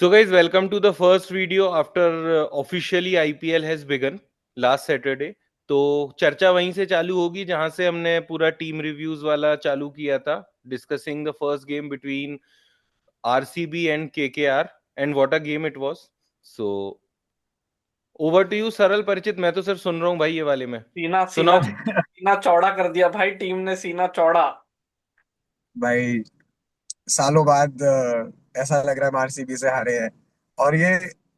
So guys, welcome to the first video after officially IPL has begun last Saturday. तो चर्चा वहीं से चालू होगी जहां से हमने पूरा टीम रिव्यूज वाला चालू किया था, discussing the first game between RCB and KKR and what a game it was. So over to you Saral. Parichit, मैं तो सिर्फ सुन रहा हूँ भाई ये वाले में. सीना सीना सुनाओ. सीना चौड़ा कर दिया भाई, टीम ने सीना चौड़ा। भाई सालों बाद ऐसा लग रहा है हम आरसीबी से हारे हैं। और ये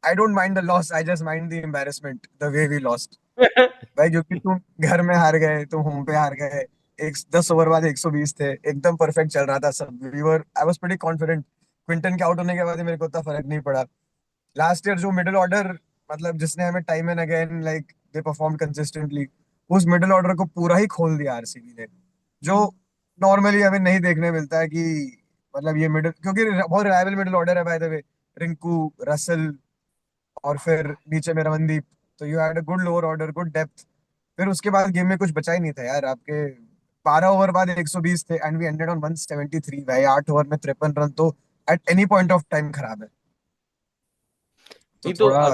I don't mind the loss, I just mind the embarrassment the way we lost. भाई क्योंकि तुम घर में हार गए, तुम होम पे हार गए। एक 10 ओवर बाद 120 थे, एकदम परफेक्ट चल रहा था सब। We were I was pretty confident. Quinton के आउट होने के बाद ही मेरे को उतना फर्क नहीं पड़ा। लास्ट ईयर जो मिडिल ऑर्डर, मतलब जिसने हमें time and again like they perform consistently, उस मिडिल ऑर्डर को पूरा ही खोल दिया आरसीबी ने। जो नॉर्मली हमें नहीं देखने मिलता है कि मतलब ये मिडिल, क्योंकि बहुत रिलायबल मिडिल ऑर्डर है by the way. Rinku, Russell और फिर नीचे में रमनदीप। तो you had a good lower order, good depth. फिर उसके बाद गेम में कुछ बचा ही नहीं था यार आपके। 12 ओवर बाद 120 थे एंड वी एंडेड ऑन 173। भाई 8 ओवर में 53 रन तो at any point of time खराब है। तो नहीं तो थोड़ा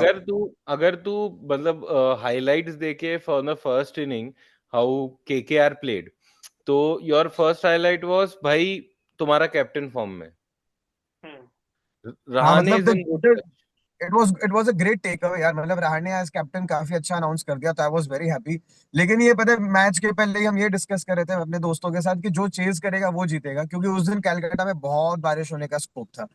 अगर तू मतलब हाइलाइट्स देखे for the first inning how KKR played, तो योर फर्स्ट हाईलाइट वाज भाई तुम्हारा कैप्टन फॉर्म में. हम्म। हाँ रहाणे मतलब is in good. It was a great take away यार। मतलब रहाणे एज कैप्टन काफी अच्छा अनाउंस कर दिया, तो आई वाज वेरी हैप्पी। लेकिन ये पता है, मैच के पहले ही हम ये डिस्कस कर रहे थे अपने दोस्तों के साथ कि जो चेज करेगा वो जीतेगा, क्योंकि उस दिन कैलकाटा में बहुत बारिश होने का स्कोप था।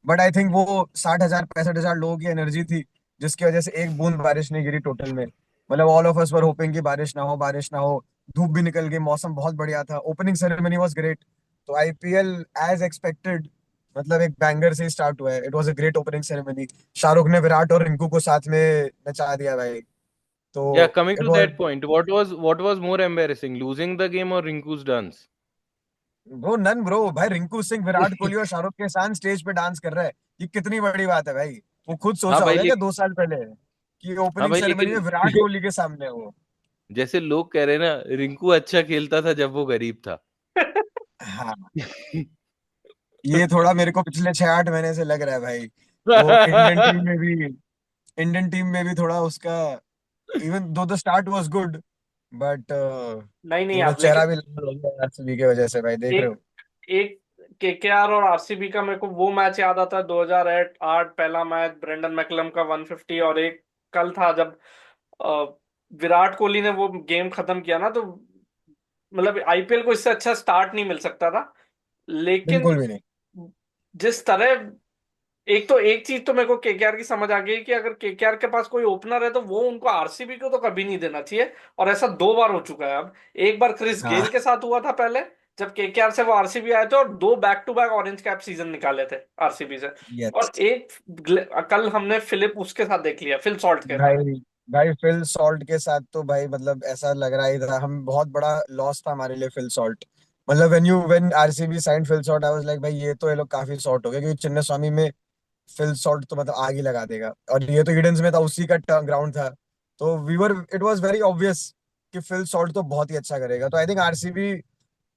बट आई थिंक वो 60,000 65,000 लोगों की एनर्जी थी, जिसकी वजह से एक बूंद बारिश नहीं गिरी टोटल में। मतलब all of us were hoping कि बारिश ना हो, बारिश ना हो। धूप भी निकल गई, मौसम बहुत बढ़िया था, ओपनिंग सेरेमनी वाज ग्रेट। तो आईपीएल एज एक्सपेक्टेड मतलब एक बैंगर से ही स्टार्ट हुआ है। It was a great opening ceremony. Shahrukh ने विराट और रिंकू को साथ में नचा दिया भाई। तो या coming it to was that point, what was more embarrassing, losing the game or Rinku's dance? Bro, none bro. भाई रिंकू सिंह विराट कोहली और शाहरुख के साथ स्टेज पे डांस कर रहा है, ये कितनी बड़ी बात है भाई। वो खुद हाँ सोचा भाई होगा क्या लेकिन 2 साल पहले कि हाँ ओपनिंग भाई सेरेमनी में लेकिन विराट कोहली के सामने हो। जैसे लोग कह रहे हैं ना, रिंकू अच्छा खेलता था जब वो गरीब था. हाँ, ये थोड़ा मेरे को पिछले 6-8 महीने से लग रहा है भाई। वो इंडियन टीम में भी थोड़ा उसका, even though the start was good, but नहीं नहीं थोड़ा यार, चेहरा लेकिन भी लाल हो गया आरसीबी की वजह से भाई, देख रहे एक हो। एक केकेआर और आरसीबी का मेरे को वो मैच याद आता है, 2008 पहला मैच ब्रेंडन मैकलम का 150। और एक कल था जब अ, विराट कोहली ने वो गेम खत्म किया ना, तो मतलब आईपीएल को इससे अच्छा स्टार्ट नहीं मिल सकता था। लेकिन बिल्कुल भी नहीं। जिस तरह, एक तो एक चीज तो मेरे को केकेआर की समझ आ गई कि अगर केकेआर के पास कोई ओपनर है तो वो उनको आरसीबी को तो कभी नहीं देना चाहिए। और ऐसा 2 बार हो चुका है अब। एक बार क्रिस गेल हाँ। के साथ हुआ था पहले, जब केकेआर से वो आरसीबी आए थे, और 2 back to back orange cap season निकाले थे आरसीबी से। यस। और एक कल हमने फिलिप उसके साथ देख लिया, फिल सॉल्ट के साथ। भाई भाई फिल सॉल्ट के साथ तो भाई मतलब ऐसा लग रहा ही था हम, बहुत बड़ा लॉस था हमारे लिए फिल सॉल्ट। मतलब when RCB signed Phil Salt, I was like भाई ये तो ये लोग काफी सॉर्ट हो गए, क्योंकि चिन्नास्वामी में फिल सॉल्ट तो मतलब आग ही लगा देगा, और ये तो ईडन्स में था, उसी का ग्राउंड था। तो we were it was very obvious कि फिल सॉल्ट तो बहुत ही अच्छा करेगा। तो आई थिंक आरसीबी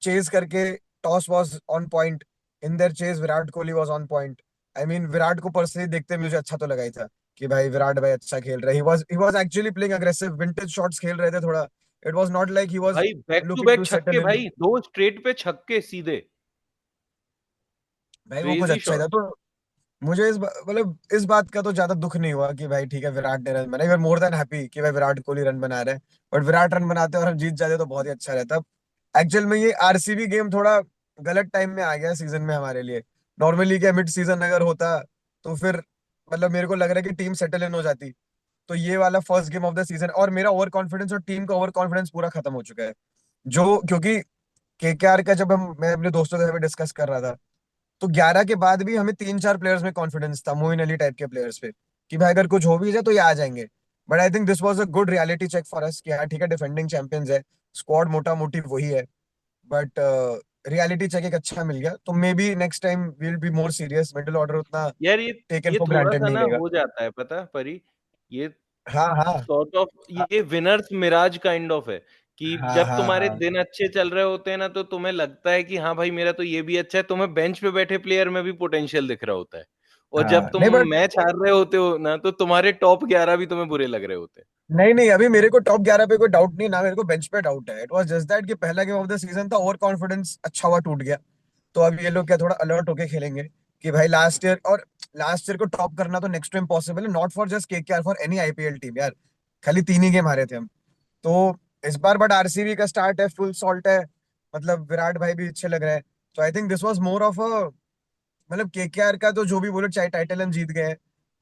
चेज करके, toss was on point, in their chase Virat Kohli was on point. I mean Virat को पर्सनली देखते मुझे अच्छा तो लगा ही था कि भाई विराट भाई अच्छा खेल रहा है। He was actually playing aggressive, vintage shots खेल रहे थे थोड़ा। It was not like he was भाई back to looking back to छक्के, सेटल इन। भाई 2 स्ट्रेट पे छक्के सीधे. भाई वो कुछ क्रेजी अच्छा ही शॉट. था। तो मुझे मतलब इस बात का तो ज्यादा दुख नहीं हुआ कि भाई ठीक है विराट ने रन बनाए। मोर देन हैप्पी कि भाई विराट कोहली रन बना रहे हैं। बट विराट रन बनाते और हम जीत जाते तो बहुत ही अच्छा रहता। एक्चुअल में ये आरसीबी गेम थोड़ा गलत टाइम में आ गया सीजन में हमारे लिए। नॉर्मली क्या मिड सीजन अगर होता तो फिर मतलब मेरे को लग रहा है कि टीम सेटल इन हो जाती। तो ये वाला first game of the season, और मेरा ओवर कॉन्फिडेंस और टीम का ओवर कॉन्फिडेंस पूरा खत्म हो चुका है। जो क्योंकि केकेआर का जब मैं अपने दोस्तों के साथ डिस्कस कर रहा था, तो 11 के बाद भी हमें 3-4 प्लेयर्स में कॉन्फिडेंस था, मोइन अली टाइप के प्लेयर्स पे, कि भाई अगर कुछ हो भी जाए तो ये आ जाएंगे। But I think this was a good reality check for us कि हाँ ठीक है, डिफेंडिंग चैंपियंस है, स्क्वाड मोटा मोटी वही है। बट रियलिटी चेक एक अच्छा मिल गया, तो may be next time will be more serious. Middle order उतना यार ये टेकन ये फॉर थोड़ा ग्रांटेड सा नहीं ना लेगा। हो जाता है, पता परी. ये हाँ हाँ सॉर्ट ऑफ ये विनर्स मिराज काइंड ऑफ है कि हाँ जब हाँ तुम्हारे हाँ। दिन अच्छे चल रहे होते हैं ना, तो तुम्हें लगता है कि हाँ भाई मेरा तो ये भी अच्छा है. तुम्हें बेंच पे बैठे प्लेयर में भी पोटेंशियल दिख रहा होता है. और जब हाँ तुम नहीं बट मैच हार रहे होते हो ना, तो तुम्हारे टॉप 11 भी तुम्हें बुरे लग रहे होते नहीं नहीं, अभी मेरे को टॉप 11 पे कोई डाउट नहीं ना, मेरे को बेंच पे डाउट है। इट वाज जस्ट दैट कि पहला गेम ऑफ द सीजन था, ओवर कॉन्फिडेंस अच्छा हुआ टूट गया। तो अब ये लोग क्या थोड़ा अलर्ट होके खेलेंगे कि भाई लास्ट ईयर को टॉप करना तो नेक्स्ट टू इम्पॉसिबल है, not for just KKR, for any IPL team यार। खाली 3 ही गेम हारे थे हम तो इस बार। बट आरसीबी का स्टार्ट है, फुल सॉल्ट है, मतलब विराट भाई भी अच्छे लग रहे हैं। तो I think this was more of a, मतलब केकेआर का तो जो भी बोलो, चाहे टाइटल हम जीत गए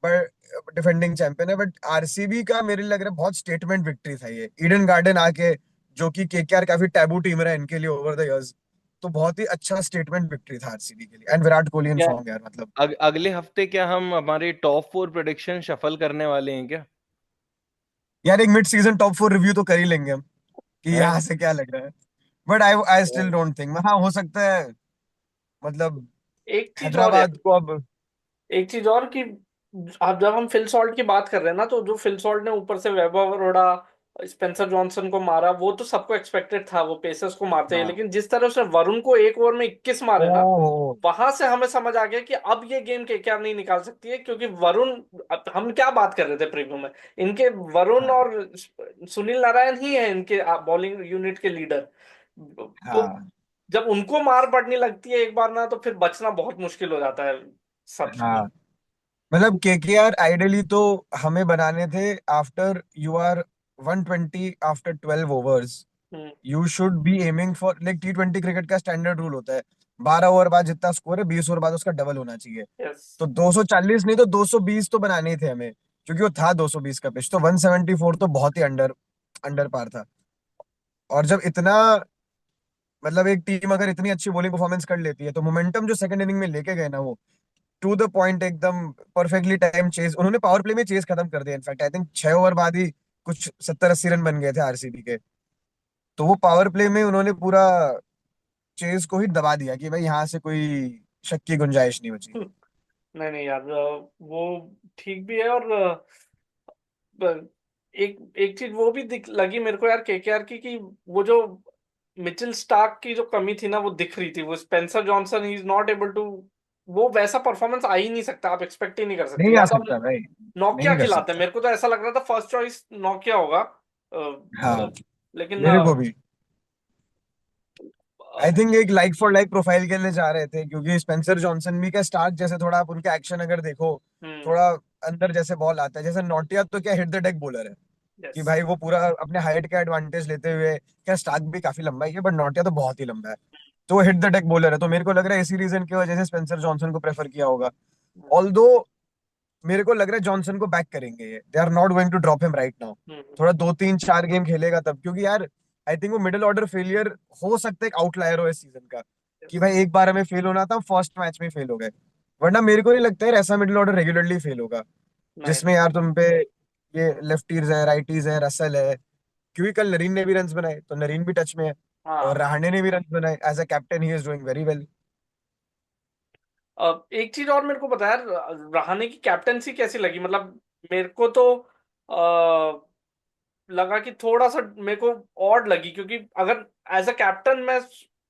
पर डिफेंडिंग चैंपियन है, बट आरसीबी का मेरे लग रहा है बहुत स्टेटमेंट विक्ट्री था ये, ईडन गार्डन आके, जो कि केकेआर काफी टैबू टीम रहा है इनके लिए ओवर द इयर्स। तो बहुत ही अच्छा स्टेटमेंट विक्ट्री था आरसीबी के लिए, एंड विराट कोहली इन क्या। फॉर्म यार मतलब। अगले हफ्ते क्या हम हमारे टॉप 4 प्रेडिक्शन शफल करने वाले हैं क्या? यार एक मिड सीजन टॉप 4 रिव्यू तो कर ही लेंगे हम, कि हैं? यहाँ से क्या लग रहा है। But I I still don't think, हाँ हो सकता है, मतलब एक चीज और यार, हैदराबाद को अब। एक चीज और कि अब जब हम फिल सॉल्ट की बात कर रहे हैं ना, तो जो फिल सॉल्ट ने ऊपर से वैभव अरोड़ा, स्पेंसर जॉनसन को मारा, वो तो सबको एक्सपेक्टेड था, वो पेसर्स को मारते हैं। हाँ लेकिन जिस तरह से वरुण को एक ओवर में 21 मारे ना, ओ वहां से हमें समझ आ गया कि अब ये गेम केकेआर नहीं निकाल सकती है। क्योंकि वरुण, अब हम क्या बात कर रहे थे प्रीव्यू में, इनके वरुण हाँ और सुनील नारायण ही है इनके बॉलिंग यूनिट के लीडर। तो हाँ जब उनको मार पड़ने लगती है एक बार ना, तो फिर बचना बहुत मुश्किल हो जाता है सब में। हाँ, मतलब केकेआर आइडियली तो हमें बनाने थे after you are 120 after 12 overs, hmm. You should be aiming for, like T20 cricket का स्टैंडर्ड रूल होता है 12 ओवर बाद जितना स्कोर है 20 ओवर बाद उसका डबल होना चाहिए। यस। तो 240 नहीं तो 220 तो बनाने ही थे हमें, क्योंकि वो था 220 का पिच, तो 174 तो बहुत ही अंडर अंडर पार था। और जब इतना, मतलब एक टीम अगर इतनी अच्छी बॉलिंग परफॉर्मेंस कर लेती है तो मोमेंटम जो सेकंड इनिंग में लेके गए ना, वो टू द पॉइंट एकदम परफेक्टली टाइम चेज, उन्होंने पावर प्ले में चेज खत्म कर दिया। इनफैक्ट आई थिंक 6 ओवर बाद ही कुछ 70-80 रन बन गए थे आरसीबी के। तो वो पावर प्ले में उन्होंने पूरा चेज को ही दबा दिया कि भाई यहाँ से कोई शक की गुंजाइश नहीं बची। नहीं नहीं यार, वो ठीक भी है। और एक एक चीज वो भी लगी मेरे को यार केकेआर की, कि वो जो मिचेल स्टार्क की जो कमी थी ना, वो दिख रही थी। वो Spencer Johnson he is not able to, वो वैसा परफॉर्मेंस आ ही नहीं सकता, आप एक्सपेक्ट ही नहीं कर सकते। नहीं या आ तो सकता हम भाई, नोकिया नहीं कर खिलाते हैं, सकता। मेरे को तो ऐसा लग रहा था फर्स्ट चॉइस नोकिया होगा। हाँ लेकिन मेरे को भी, आई थिंक एक लाइक फॉर लाइक प्रोफाइल के लिए जा रहे थे, क्योंकि स्पेंसर जॉनसन भी क्या स्टार्क जैसे, थोड़ा आप उनके एक्शन अगर देखो, हम्म। थोड़ा अंदर जैसे बॉल आता है। जैसे नोटिया तो क्या हिट द डेक बॉलर है, कि यस। भाई वो पूरा अपने हाइट का एडवांटेज लेते हुए, क्या स्टार्क भी काफी लंबा ही है बट नोटिया तो बहुत ही लंबा है, तो वो हिट द डेक बॉलर है। तो मेरे को लग रहा है इसी रीजन की वजह से स्पेंसर जॉनसन को प्रेफर किया होगा। ऑल्दो मेरे को लग रहा है जॉनसन को बैक करेंगे ये, they are not going to drop him right now. थोड़ा 2-3-4 गेम खेलेगा तब, क्योंकि यार आई थिंक वो मिडिल ऑर्डर फेलियर हो सकता है, एक आउटलायर हो इस सीजन का, कि यस। भाई एक बार हमें फेल होना था, फर्स्ट मैच में फेल हो गए। वरना मेरे को नहीं लगता है ऐसा मिडिल ऑर्डर रेगुलरली फेल होगा, नहीं। जिसमें यार तुम पे ये लेफ्टीज है, राइटीज है, रसल है। क्योंकि कल नरीन ने भी रन बनाए, तो नरीन भी टच में है, और हाँ। रहाणे ने भी रन बनाए, as a captain he is doing very well. एक चीज और मेरे को बताया, रहाणे की कैप्टनसी कैसी लगी? मतलब मेरे को तो लगा कि थोड़ा सा मेरे को ऑड लगी, क्योंकि अगर एज अ कैप्टन मैं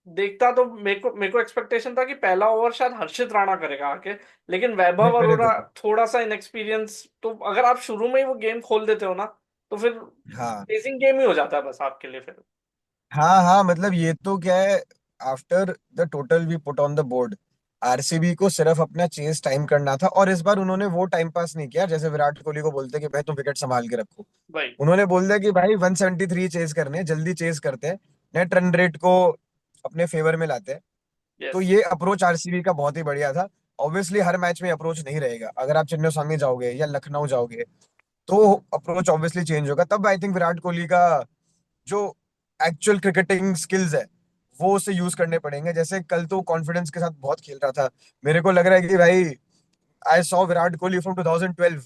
देखता, तो मेरे को एक्सपेक्टेशन था कि पहला ओवर शायद हर्षित राणा करेगा आके। लेकिन नहीं वैभव मेरे को अरोड़ा भी। थोड़ा सा इनएक्सपीरियंस, तो अगर आप शुरू में ही वो गेम खोल देते हो ना, तो फिर हाँ चेजिंग गेम ही हो जाता है बस आपके लिए फिर। हाँ हाँ, मतलब ये तो क्या है, after the total we put on the board, RCB को सिर्फ अपना चेस टाइम करना था। और इस बार उन्होंने वो टाइम पास नहीं किया जैसे विराट कोहली को बोलते कि भाई तुम विकेट संभाल के रखो। भाई। उन्होंने बोल दिया कि भाई 173 चेस करने हैं, जल्दी चेस करते हैं, नेट रन रेट को अपने फेवर में लाते हैं। तो यस। ये अप्रोच आरसीबी का बहुत ही बढ़िया था। ऑब्वियसली हर मैच में अप्रोच नहीं रहेगा, अगर आप चेन्नई स्वामी जाओगे या लखनऊ जाओगे तो अप्रोच ऑब्वियसली चेंज होगा। तब आई थिंक विराट कोहली का जो एक्चुअल क्रिकेटिंग स्किल्स है वो उसे यूज करने पड़ेंगे। जैसे कल तो कॉन्फिडेंस के साथ बहुत खेल रहा था, मेरे को लग रहा है कि भाई I saw Virat Kohli from 2012,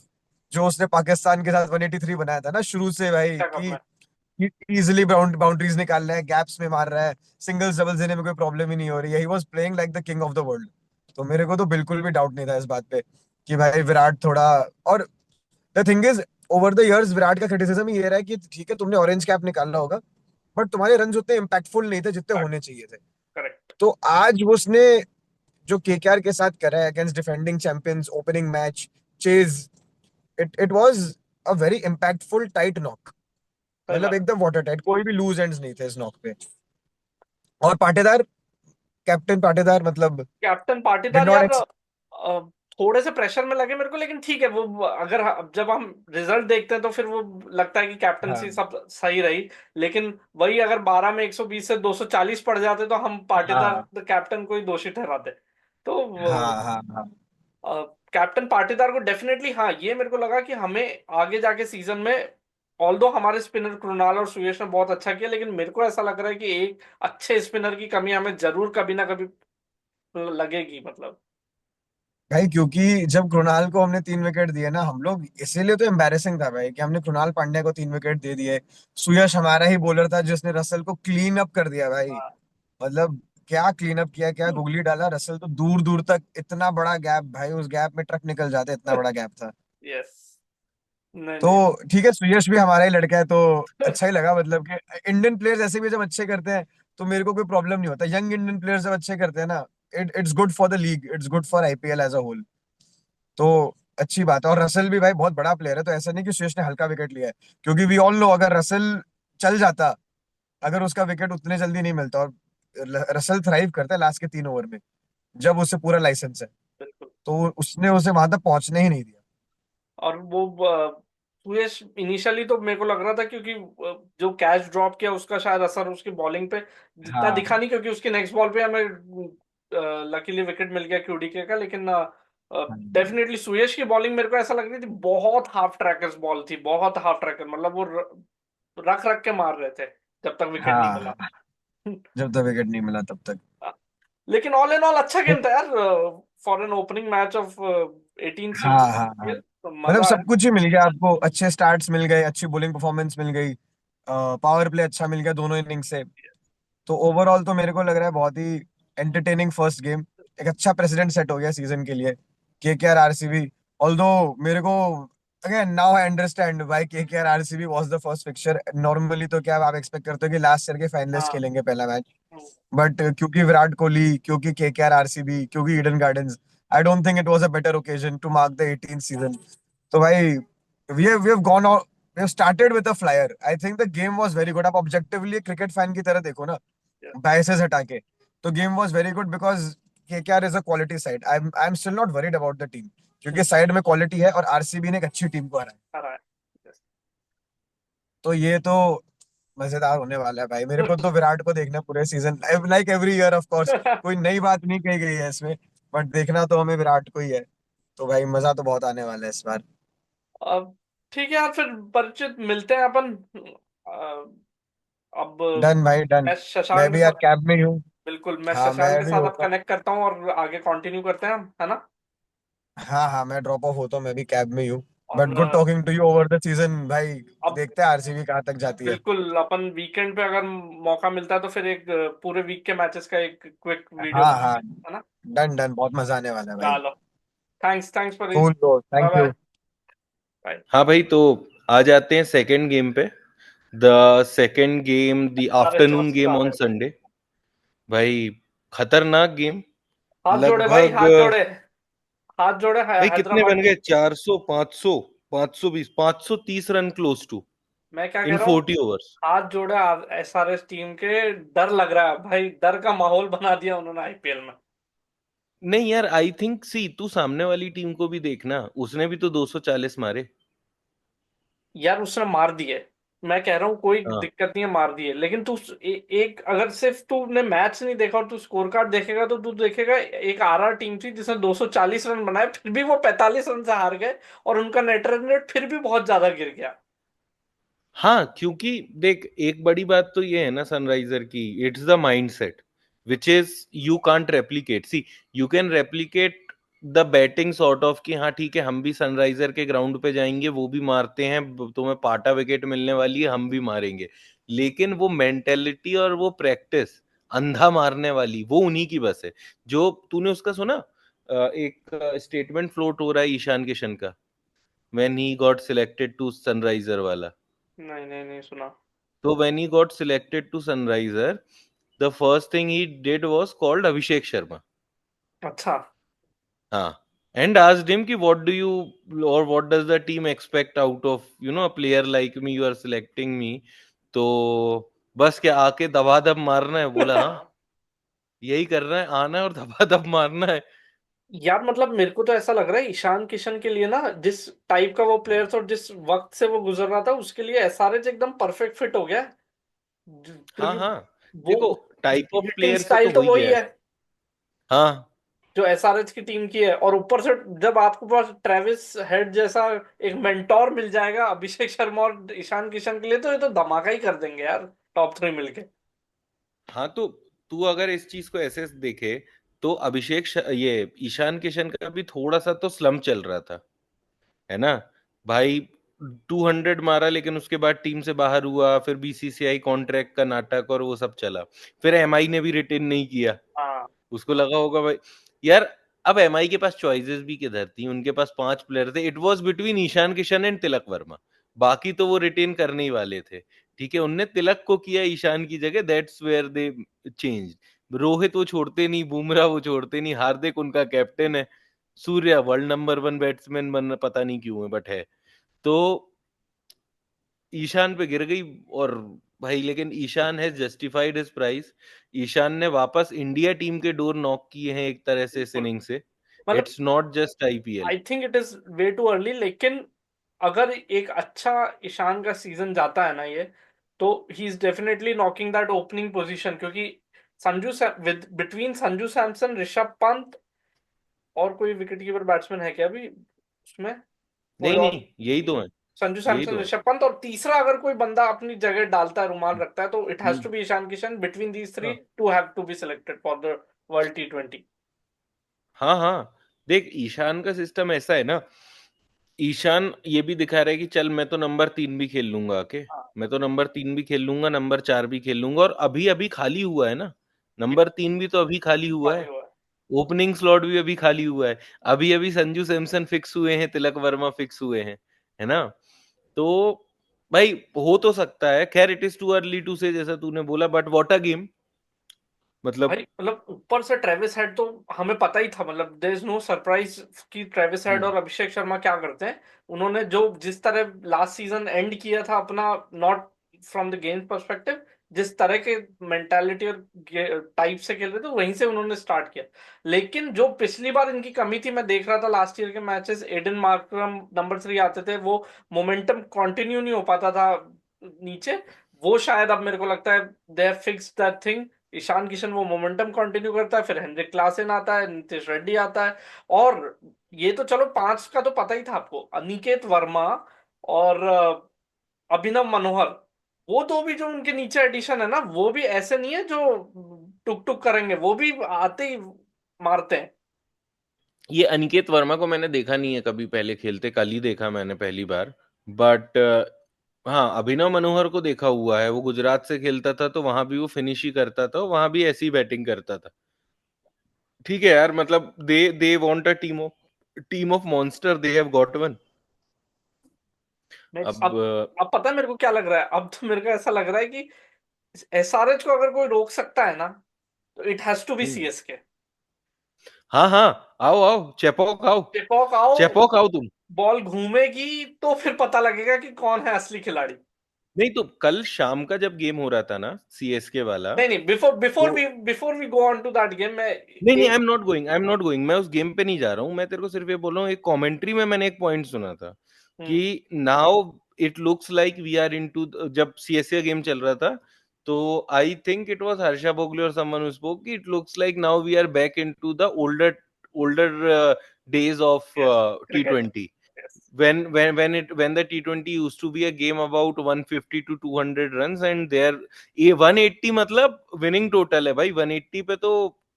जो उसने पाकिस्तान के साथ 183 बनाया था ना शुरू से भाई, क्या कब कि में। इजिली बाउंड्रीज निकाल रहा है, गैप्स में मार रहा है, सिंगल्स डबल्स देने में कोई प्रॉब्लम ही नहीं हो रही है, he was playing like the king of the world. तो मेरे को तो बिल्कुल भी डाउट नहीं था इस बात पे कि भाई विराट थोड़ा। और the thing is, over the years Virat का क्रिटिसिज्म ये रहा है कि ठीक है तुमने ऑरेंज कैप निकाला होगा बट तुम्हारे रन उतने इम्पैक्टफुल नहीं थे जितने होने चाहिए थे। करेक्ट। तो आज उसने जो केकेआर के साथ करा है against defending champions, opening match, chase, it was a very impactful tight knock. सही मतलब बात। एकदम वाटर टाइट, कोई भी लूज एंड्स नहीं थे इस नॉक पे। और पाटीदार, कैप्टन पाटीदार मतलब कैप्टन डिड पाटीदार नॉट यार एक्स। थोड़े से प्रेशर में लगे मेरे को, लेकिन ठीक है वो, अगर जब हम रिजल्ट देखते हैं तो फिर वो लगता है कि कैप्टनसी हाँ सब सही रही। लेकिन वही अगर 12 में 120 से 240 पड़ जाते तो हम पाटीदार हाँ कैप्टन को ही दोषी ठहराते। तो हाँ हाँ हाँ। कैप्टन पाटीदार को डेफिनेटली, हाँ ये मेरे को लगा कि हमें आगे जाके सीजन में, ऑल्दो हमारे स्पिनर कृणाल और सुयश ने बहुत अच्छा किया, लेकिन मेरे को ऐसा लग रहा है कि एक अच्छे स्पिनर की कमी हमें जरूर कभी ना कभी लगेगी मतलब। भाई क्योंकि जब कृणाल को हमने 3 विकेट दिए ना हम लोग, इसीलिए तो एम्बैरेसिंग था भाई कि हमने कृणाल पांड्या को 3 विकेट दे दिए। सुयश हमारा ही बॉलर था जिसने रसल को क्लीन अप कर दिया भाई। हाँ। मतलब क्या क्लीन अप किया, क्या गुगली डाला। रसल तो दूर दूर तक, इतना बड़ा गैप भाई, उस गैप में ट्रक निकल जाते, इतना बड़ा गैप था। यस। नहीं तो नहीं। ठीक है, सुयश भी हमारा ही लड़का है तो अच्छा ही लगा। मतलब कि इंडियन प्लेयर्स ऐसे भी जब अच्छे करते हैं तो मेरे को कोई प्रॉब्लम नहीं होता। यंग इंडियन प्लेयर्स जब अच्छे करते हैं ना, it's good for the league, it's good for IPL as a whole. तो अच्छी बात है। और रसल भी भाई बहुत बड़ा प्लेयर है, तो ऐसा नहीं कि सुयश ने हल्का विकेट लिया है। क्योंकि वी ऑल नो अगर रसल चल जाता, अगर उसका विकेट उतने जल्दी नहीं मिलता, और रसल थ्राइव करता है लास्ट के 3 ओवर में जब उसे पूरा लाइसेंस है, बिल्कुल। तो उसने उसे वहां तक पहुंचने ही नहीं दिया। और वो सुयश इनिशियली तो मेरे को लग रहा था, क्योंकि जो कैच ड्रॉप किया उसका शायद असर उसकी बॉलिंग पे जितना दिखा हाँ नहीं, क्योंकि उसकी नेक्स्ट बॉल पे हमें लकीली विकेट मिल गया क्यूडीके का। लेकिन डेफिनेटली सुयश की बॉलिंग मेरे को ऐसा लग रही थी बहुत हाफ ट्रैकर्स बॉल थी, बहुत हाफ ट्रैकर, मतलब वो रख रख के मार रहे थे जब तक विकेट नहीं हाँ मिला। हाँ, जब तक विकेट नहीं मिला तब तक। लेकिन ऑल इन ऑल अच्छा गेम था यार, for an opening match of 18 हाँ सीजन। हाँ हाँ। तो मतलब मजा सब आया। कुछ ही मिल गया आपको, अच्छे स्टार्ट्स मिल गए, अच्छी बॉलिंग परफॉर्मेंस मिल गई, पावर प्ले अच्छा मिल गया दोनों इनिंग से। तो ओवरऑल तो मेरे को लग रहा है बहुत ही एंटरटेनिंग फर्स्ट गेम। एक अच्छा प्रेसिडेंट सेट हो गया सीजन के लिए। केकेआर आरसीबी, ऑल्दो मेरे को again now I understand why KKR RCB was the first fixture. Normally तो क्या आप एक्सपेक्ट करते हो कि लास्ट ईयर के फाइनलिस्ट हाँ। खेलेंगे पहला मैच, हम्म। बट क्योंकि विराट कोहली, क्योंकि केकेआर आरसीबी, क्योंकि Eden Gardens, I don't think it was a better occasion to mark the 18th season. तो भाई we have gone out, we have started with a flyer. I think the game was very good. आप objectively cricket fan की तरह देखो ना, Yeah. Biases हटा के, तो game was very good because KKR is a quality side. I am still not worried about the team, क्योंकि side में क्वालिटी है और आरसीबी ने एक अच्छी टीम को हराया। हरा है। Yes. तो ये तो मजेदार होने वाला है भाई। मेरे को तो विराट को देखना पूरे season, like every year of course. कोई नई बात नहीं कही गई है इसमें, बट देखना तो हमें विराट को ही है। तो भाई मजा तो बहुत आने वाला है इस बार। अब ठीक है यार, फिर परिचित मिलते हैं अपन। अब डन भाई डन। मैं मैं शशांक के भी यार साथ, कैब में ही हूँ। बिल्कुल मैं हाँ शशांक मैं के भी साथ अब होता हूँ। कनेक्ट करता हूँ और आगे कंटिन्यू करते हैं हम, है ना। हाँ हाँ, मैं ड्रॉप ऑफ होता हूँ, मैं भी कैब में ही हूँ। और but good talking to you over the season भाई। अब देखते हैं आरसीबी कहाँ तक जाती है। बिल्कुल अपन वीकेंड पे अगर मौका मिलता है तो फिर एक पूरे वीक के मैचेस का एक क्विक वीडियो हाँ हाँ, बनाएंगे, है ना। डन डन, बहुत मजा आने वाला है भाई। चलो, थैंक्स थैंक्स परीज। Cool bro, bye thank bye. You. Bye. हाँ भाई, तो आ जाते हैं सेकंड गेम पे। The second game, the SRH afternoon versus game on RR. Sunday. भाई खतरनाक गेम। हाथ जोड़े भाई, लगभग हाथ जोड़े। हाथ जोड़े भाई कितने हैदराबाद बन की। गए? 400, 500, 520, 530 रन क्लोज टू मैं क्या कह इन रहा हूँ, 40 ओवर्स। हाथ जोड़े एसआरएच टीम के। डर लग रहा है भाई, डर का माहौल बना दिया उन्होंने आईपीएल में। नहीं यार, आई थिंक सी तू सामने वाली टीम को भी देखना, उसने भी तो 240 मारे। यार उसने मार दिए, मैं कह रहा हूँ कोई हाँ दिक्कत नहीं है, मार दिए। लेकिन तू एक अगर सिर्फ तूने मैच नहीं देखा और तू स्कोर कार्ड देखेगा तो तू देखेगा एक आरआर टीम थी जिसने 240 रन बनाए, फिर भी वो 45 रन से हार गए। और उनका नेट रन रेट फिर भी बहुत ज्यादा गिर गया। हाँ, क्योंकि देख एक बड़ी बात तो ये है ना सनराइजर की, it's the mindset which is you can't replicate. See, you can replicate the batting sort of कि हाँ ठीक है, हम भी सनराइजर के ग्राउंड पे जाएंगे, वो भी मारते हैं, तुम्हें पाटा विकेट मिलने वाली है, हम भी मारेंगे। लेकिन वो मेंटेलिटी और वो प्रैक्टिस अंधा मारने वाली, वो उन्हीं की बस है। जो तूने उसका सुना, एक स्टेटमेंट फ्लोट हो रहा है ईशान किशन का, when he got selected to Sunriser वाला। नहीं नहीं नहीं सुना। So when he got selected to Sunriser, the first thing he did was called Abhishek Sharma. अच्छा। हाँ, and asked him कि what do you or what does the team expect out of a player like me, you are selecting me, तो बस क्या आके दबादब मारना है? बोला हाँ, यही करना है, आना है और दबादब मारना है। यार मतलब मेरे को तो ऐसा लग रहा है ईशान किशन के लिए ना, जिस टाइप का वो प्लेयर्स और जिस वक्त से वो गुजर रहा था उसके लिए एसआरएच एकदम परफेक्ट फिट हो गया है। हाँ क्योंकि हाँ, वो देखो टाइप ऑफ हिटिंग प्लेयर से स्टाइल तो तो हो ही वही गया है। है हाँ जो एसआरएच की टीम की है, और ऊपर से जब आपको पास ट्रेविस हेड जैसा एक मेंटोर मिल जाएगा अभिषेक शर्मा और ईशान किशन के लिए, तो ये तो धमाका ही कर देंगे यार, टॉप थ्री मिलके। हाँ, तो तू अगर इस चीज को ऐसे देखे तो ये ईशान किशन का भी थोड़ा सा तो स्लम चल रहा था, है ना भाई? 200 मारा लेकिन उसके बाद टीम से बाहर हुआ, फिर बीसीसीआई कॉन्ट्रैक्ट का नाटक और वो सब चला, फिर एमआई ने भी रिटेन नहीं किया। हाँ उसको लगा होगा भाई यार, अब एमआई के पास चॉइसेस भी किधर थी? उनके पास 5 प्लेयर थे, it was between Ishan Kishan and Tilak Varma, बाकी तो वो रिटेन करने ही वाले थे। ठीक है, उनने तिलक को किया ईशान की जगह, that's where they change. Rohit वो छोड़ते नहीं, बुमराह वो छोड़ते नहीं, हार्दिक उनका कैप्टन है, सूर्या वर्ल्ड नंबर 1 बैट्समैन बन पता नहीं क्यों है बट है। तो ईशान पे गिर गई। और भाई लेकिन Ishan has justified his price. Ishan ने वापस इंडिया टीम के डोर नॉक किए हैं एक तरह से इस बिल्कुल। इनिंग से। मतलब it's not just IPL. I think it is way too early, लेकिन अगर एक अच्छा ईशान का सीजन जाता है ना ये, तो he is definitely knocking that opening position, क्योंकि विद बिटवीन संजू सैमसन, ऋषभ पंत और कोई विकेट कीपर बैट्समैन है क्या अभी उसमें, कोई नहीं और? नहीं, यही तो है, संजू यही सैमसन, तो है। ऋषभ पंत, और तीसरा अगर कोई बंदा अपनी जगह डालता है, रुमाल रखता है, तो it has hmm, to be Ishan Kishan. Between these three हाँ to have to be selected for the world T20। हाँ हाँ, देख ईशान का सिस्टम ऐसा है ना, ईशान ये भी दिखा रहा है कि चल मैं तो नंबर 3 भी खेल लूंगा आके, हाँ, मैं तो नंबर 3 भी खेल लूंगा, नंबर 4 भी खेल लूंगा, और अभी अभी खाली हुआ है ना, नंबर 3 भी तो अभी खाली हुआ खाली है, हुआ है। ओपनिंग स्लॉट भी अभी खाली हुआ है। अभी अभी संजू सैमसन फिक्स हुए हैं, तिलक वर्मा फिक्स हुए हैं, है ना? तो भाई हो तो सकता है, खैर it is too early to say, जैसा तूने बोला, बट व्हाट अ गेम। भाई मतलब मतलब ऊपर से ट्रेविस हेड तो हमें पता ही था, मतलब देयर इज नो सरप्राइज कि ट्रेविस हेड हम्म, और अभिषेक शर्मा क्या करते हैं। उन्होंने जो जिस तरह लास्ट सीजन एंड किया था अपना, not from the game perspective, जिस तरह के मेंटालिटी और टाइप से खेल रहे थे वहीं से उन्होंने स्टार्ट किया। लेकिन जो पिछली बार इनकी कमी थी, मैं देख रहा था लास्ट ईयर के मैचेस, एडन मार्करम नंबर 3 आते थे, वो मोमेंटम कंटिन्यू नहीं हो पाता था नीचे। वो शायद अब मेरे को लगता है they have fixed that thing. Ishan Kishan वो मोमेंटम कंटिन्यू करता है, फिर हेनरिक क्लासेन आता है, नीतीश रेड्डी आता है, और ये तो चलो पांच का तो पता ही था आपको, अनिकेत वर्मा और अभिनव मनोहर, वो दो भी जो उनके नीचे एडिशन है ना, वो भी ऐसे नहीं है जो टुक टुक करेंगे, वो भी आते ही मारते हैं। ये अनिकेत वर्मा को मैंने देखा नहीं है कभी पहले खेलते, कल ही देखा मैंने पहली बार। बट हाँ, अभिनव मनोहर को देखा हुआ है, वो गुजरात से खेलता था तो वहां भी वो फिनिश ही करता था, वहां भी ऐसी बैटिंग करता था। ठीक है यार, मतलब they want a team of monster, they have got one. मैं अब अब पता है मेरे को क्या लग रहा है, अब तो मेरे को ऐसा लग रहा है कि एसआरएच को अगर कोई रोक सकता है ना, तो it has to be hmm, CSK. हाँ हाँ, आओ आओ चेपॉक आओ, टिपॉक आओ, चेपॉक आओ तुम। बॉल घूमेगी तो फिर पता लगेगा कि कौन है असली खिलाड़ी। नहीं तो कल शाम का जब गेम हो रहा था ना सीएसके वाला, नहीं नहीं, बिफोर तो before we go on to that game, मैं नहीं नहीं, एक। आई एम नॉट गोइंग, मैं उस गेम पे नहीं जा रहा हूँ, मैं तेरे को सिर्फ ये बोल रहा हूँ, एक कमेंट्री में मैंने एक पॉइंट सुना था कि hmm, now it looks like we are into, जब सीएसके गेम चल रहा था, तो I think it was Harsha Bhogle और समवन हु स्पोक कि it looks like now we are back into the older days of yes, cricket, T20, yes. when the T20 used to be a game about 150 to 200 runs, and there ये 180 मतलब winning total है भाई, 180 पे तो